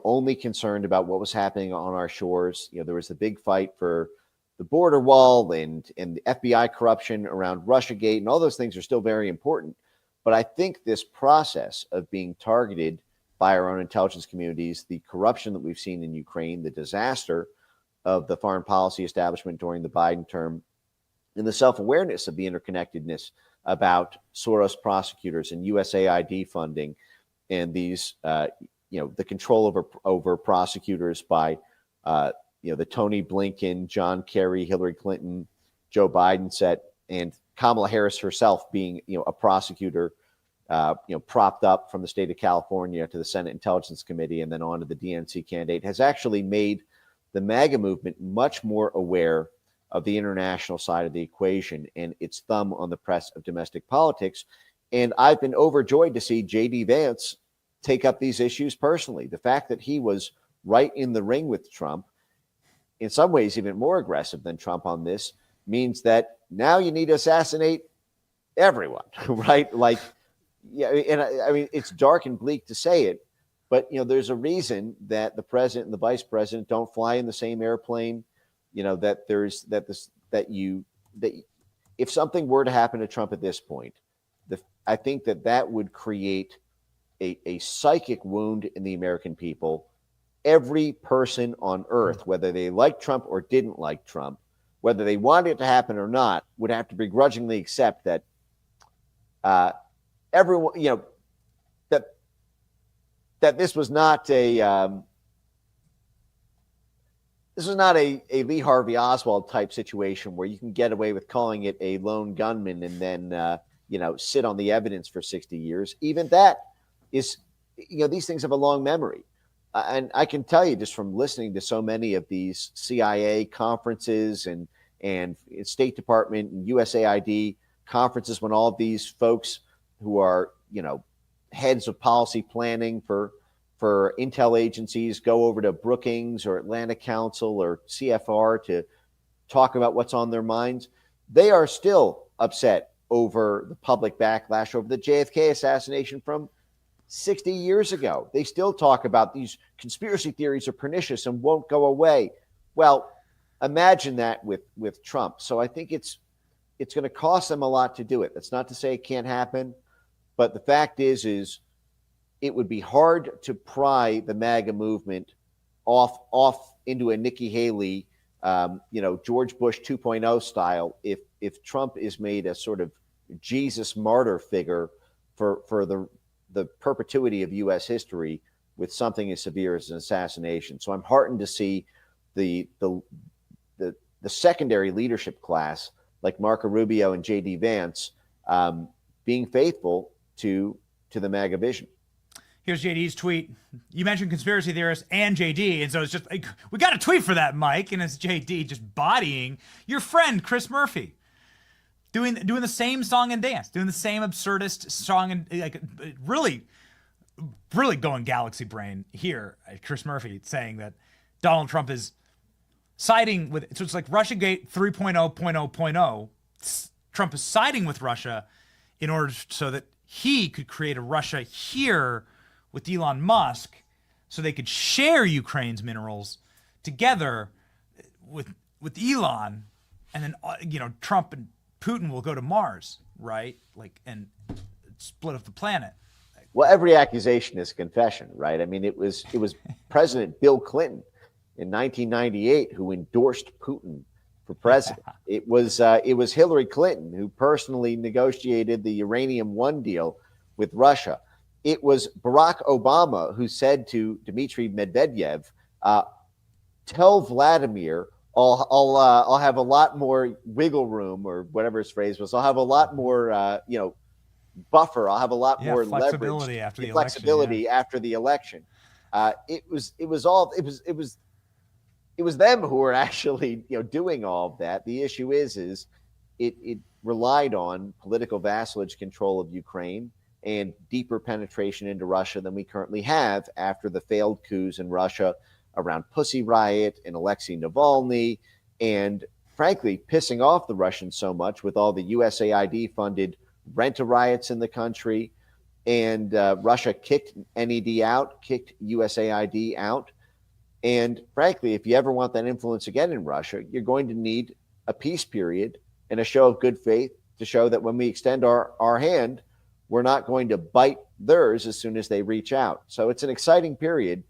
only concerned about what was happening on our shores. There was the big fight for the border wall and the FBI corruption around Russiagate, and all those things are still very important. But I think this process of being targeted by our own intelligence communities, the corruption that we've seen in Ukraine, the disaster of the foreign policy establishment during the Biden term, and the self-awareness of the interconnectedness about Soros prosecutors and USAID funding and these, the control over prosecutors by, the Tony Blinken, John Kerry, Hillary Clinton, Joe Biden set, and Kamala Harris herself being, a prosecutor propped up from the state of California to the Senate Intelligence Committee and then on to the DNC candidate, has actually made the MAGA movement much more aware of the international side of the equation and its thumb on the press of domestic politics. And I've been overjoyed to see J.D. Vance take up these issues personally. The fact that he was right in the ring with Trump, in some ways even more aggressive than Trump on this, means that now you need to assassinate everyone, right? Like, yeah, and I mean, it's dark and bleak to say it, but, there's a reason that the president and the vice president don't fly in the same airplane. That if something were to happen to Trump at this point, I think that would create a psychic wound in the American people. Every person on earth, whether they liked Trump or didn't like Trump, whether they wanted it to happen or not, would have to begrudgingly accept that everyone, that this was not a Lee Harvey Oswald type situation where you can get away with calling it a lone gunman and then sit on the evidence for 60 years. Even that is, these things have a long memory. And I can tell you just from listening to so many of these CIA conferences and State Department and USAID conferences, when all of these folks who are, heads of policy planning for intel agencies go over to Brookings or Atlantic Council or CFR to talk about what's on their minds, they are still upset over the public backlash over the JFK assassination from 60 years ago. They still talk about these conspiracy theories are pernicious and won't go away. Well, imagine that with Trump. So I think it's going to cost them a lot to do it. That's not to say it can't happen, but the fact is it would be hard to pry the MAGA movement off into a Nikki Haley, George Bush 2.0 style if Trump is made a sort of Jesus martyr figure for the perpetuity of U.S. history with something as severe as an assassination. So I'm heartened to see the secondary leadership class like Marco Rubio and J.D. Vance being faithful to the MAGA vision. Here's JD's tweet. You mentioned conspiracy theorists and JD, and so it's just like, we got a tweet for that, Mike, and it's JD just bodying your friend Chris Murphy, doing the same song and dance, doing the same absurdist song and like really going galaxy brain here. Chris Murphy saying that Donald Trump is siding with, so it's like Russiagate 3.0.0.0. Trump is siding with Russia in order so that he could create a Russia here with Elon Musk so they could share Ukraine's minerals together with Elon, and then Trump and Putin will go to Mars, right? Like, and split up the planet. Well, every accusation is confession, right? I mean, it was President Bill Clinton in 1998 who endorsed Putin for president. It was Hillary Clinton who personally negotiated the Uranium One deal with Russia. It was Barack Obama who said to Dmitry Medvedev, "Tell Vladimir I'll have a lot more wiggle room," or whatever his phrase was. "I'll have a lot more buffer. I'll have a lot more flexibility leverage, flexibility after the election." It was them who were actually doing all of that. The issue is it relied on political vassalage control of Ukraine and deeper penetration into Russia than we currently have after the failed coups in Russia around Pussy Riot and Alexei Navalny, and frankly pissing off the Russians so much with all the USAID funded rent-a-riots in the country. And Russia kicked NED out, kicked USAID out. And frankly, if you ever want that influence again in Russia, you're going to need a peace period and a show of good faith to show that when we extend our hand, we're not going to bite theirs as soon as they reach out. So it's an exciting period,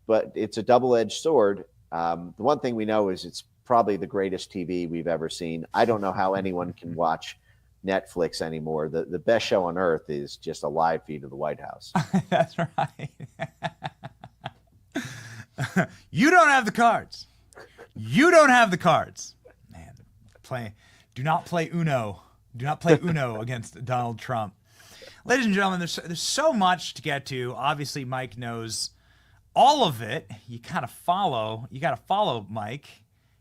but it's a double-edged sword. The one thing we know is it's probably the greatest TV we've ever seen. I don't know how anyone can watch Netflix anymore. The best show on earth is just a live feed of the White House. That's right. You don't have the cards. You don't have the cards. Man, do not play Uno. Do not play Uno against Donald Trump. Ladies and gentlemen, there's so much to get to. Obviously, Mike knows all of it. You got to follow Mike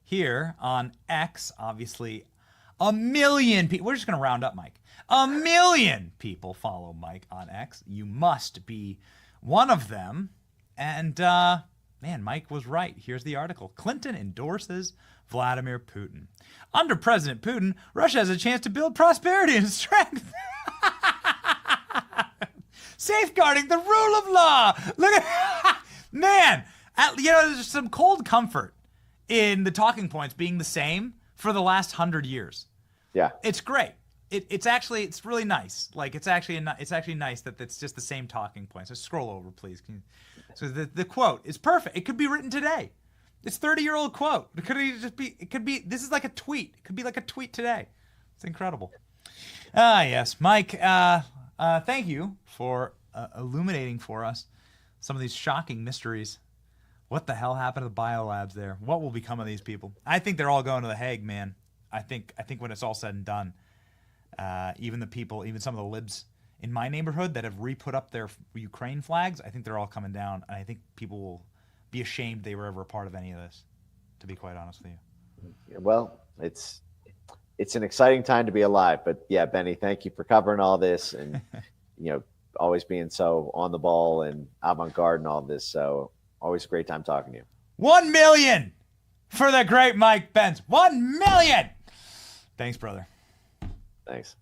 here on X. Obviously, 1 million people. We're just going to round up Mike. 1 million people follow Mike on X. You must be one of them. And man, Mike was right. Here's the article. Clinton endorses Vladimir Putin. Under President Putin, Russia has a chance to build prosperity and strength. Safeguarding the rule of law. Look at, man, there's some cold comfort in the talking points being the same for the last 100 years. Yeah. It's great. It's really nice. Like, it's actually nice that it's just the same talking points. So scroll over, please. So the quote is perfect. It could be written today. It's 30-year-old quote. It could be, this is like a tweet. It could be like a tweet today. It's incredible. Yes, Mike, thank you for illuminating for us some of these shocking mysteries. What the hell happened to the biolabs there? What will become of these people? I think they're all going to The Hague, man. I think when it's all said and done, even some of the libs in my neighborhood that have re-put up their Ukraine flags, I think they're all coming down, and I think people will be ashamed they were ever a part of any of this, to be quite honest with you. Well, it's an exciting time to be alive. But yeah, Benny, thank you for covering all this and, always being so on the ball and avant-garde and all this. So always a great time talking to you. 1 million for the great Mike Benz. 1 million. Thanks, brother. Thanks.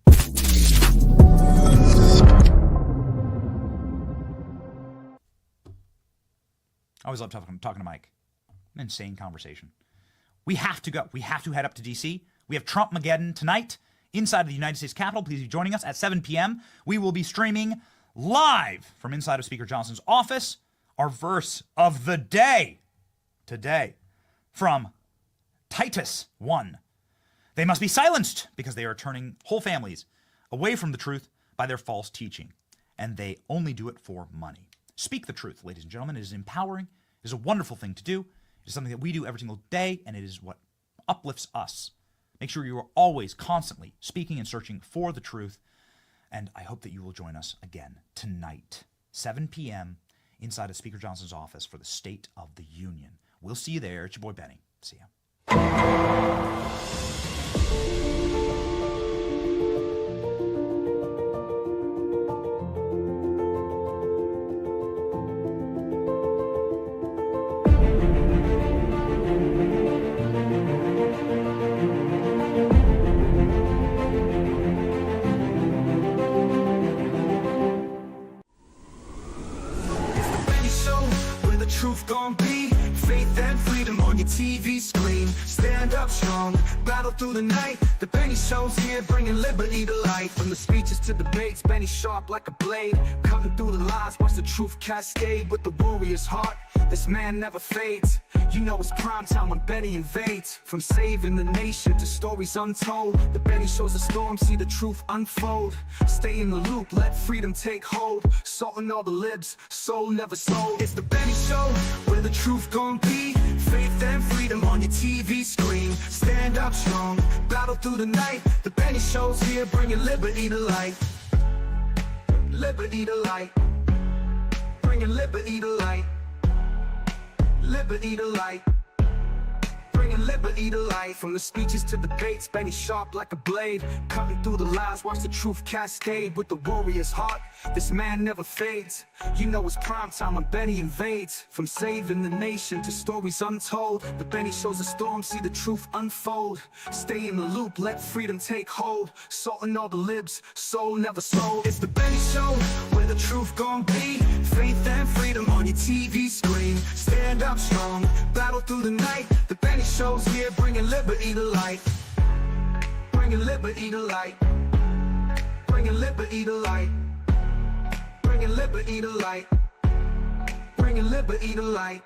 I always love talking to Mike. An insane conversation. We have to go. We have to head up to D.C. We have Trump-mageddon tonight inside of the United States Capitol. Please be joining us at 7 p.m. We will be streaming live from inside of Speaker Johnson's office. Our verse of the day today from Titus 1. They must be silenced because they are turning whole families away from the truth by their false teaching, and they only do it for money. Speak the truth, ladies and gentlemen. It is empowering. It is a wonderful thing to do. It is something that we do every single day, and it is what uplifts us. Make sure you are always constantly speaking and searching for the truth, and I hope that you will join us again tonight, 7 p.m., inside of Speaker Johnson's office for the State of the Union. We'll see you there. It's your boy, Benny. See ya. Truth gon' be faith and freedom on your TV screen. Stand up strong, battle through the night. The Benny Show's here, bringing liberty to light. From the speeches to debates, Benny sharp like a blade, cutting through the lies. Watch the truth cascade with the warrior's heart. This man never fades. You know it's prime time when Benny invades. From saving the nation to stories untold, the Benny Show's a storm, see the truth unfold. Stay in the loop, let freedom take hold. Salting all the libs, soul never sold. It's the Benny Show, where the truth gon' be. Faith and freedom on your TV screen. Stand up strong, battle through the night. The Benny Show's here, bringing liberty to light. Liberty to light. Bringing liberty to light. Liberty to light. Bringing liberty to light. From the speeches to debates, Benny sharp like a blade, cutting through the lies. Watch the truth cascade with the warrior's heart. This man never fades. You know it's prime time when Benny invades. From saving the nation to stories untold, the Benny Show's a storm, see the truth unfold. Stay in the loop, let freedom take hold. Salting all the libs, soul never sold. It's the Benny Show, where the truth gon' be. Faith and freedom on your TV screen. Stand up strong, battle through the night. The Benny Show's here, bringing liberty to light. Bringing liberty to light. Bringing liberty to light. Bringing liberty to light. Bringing liberty to light.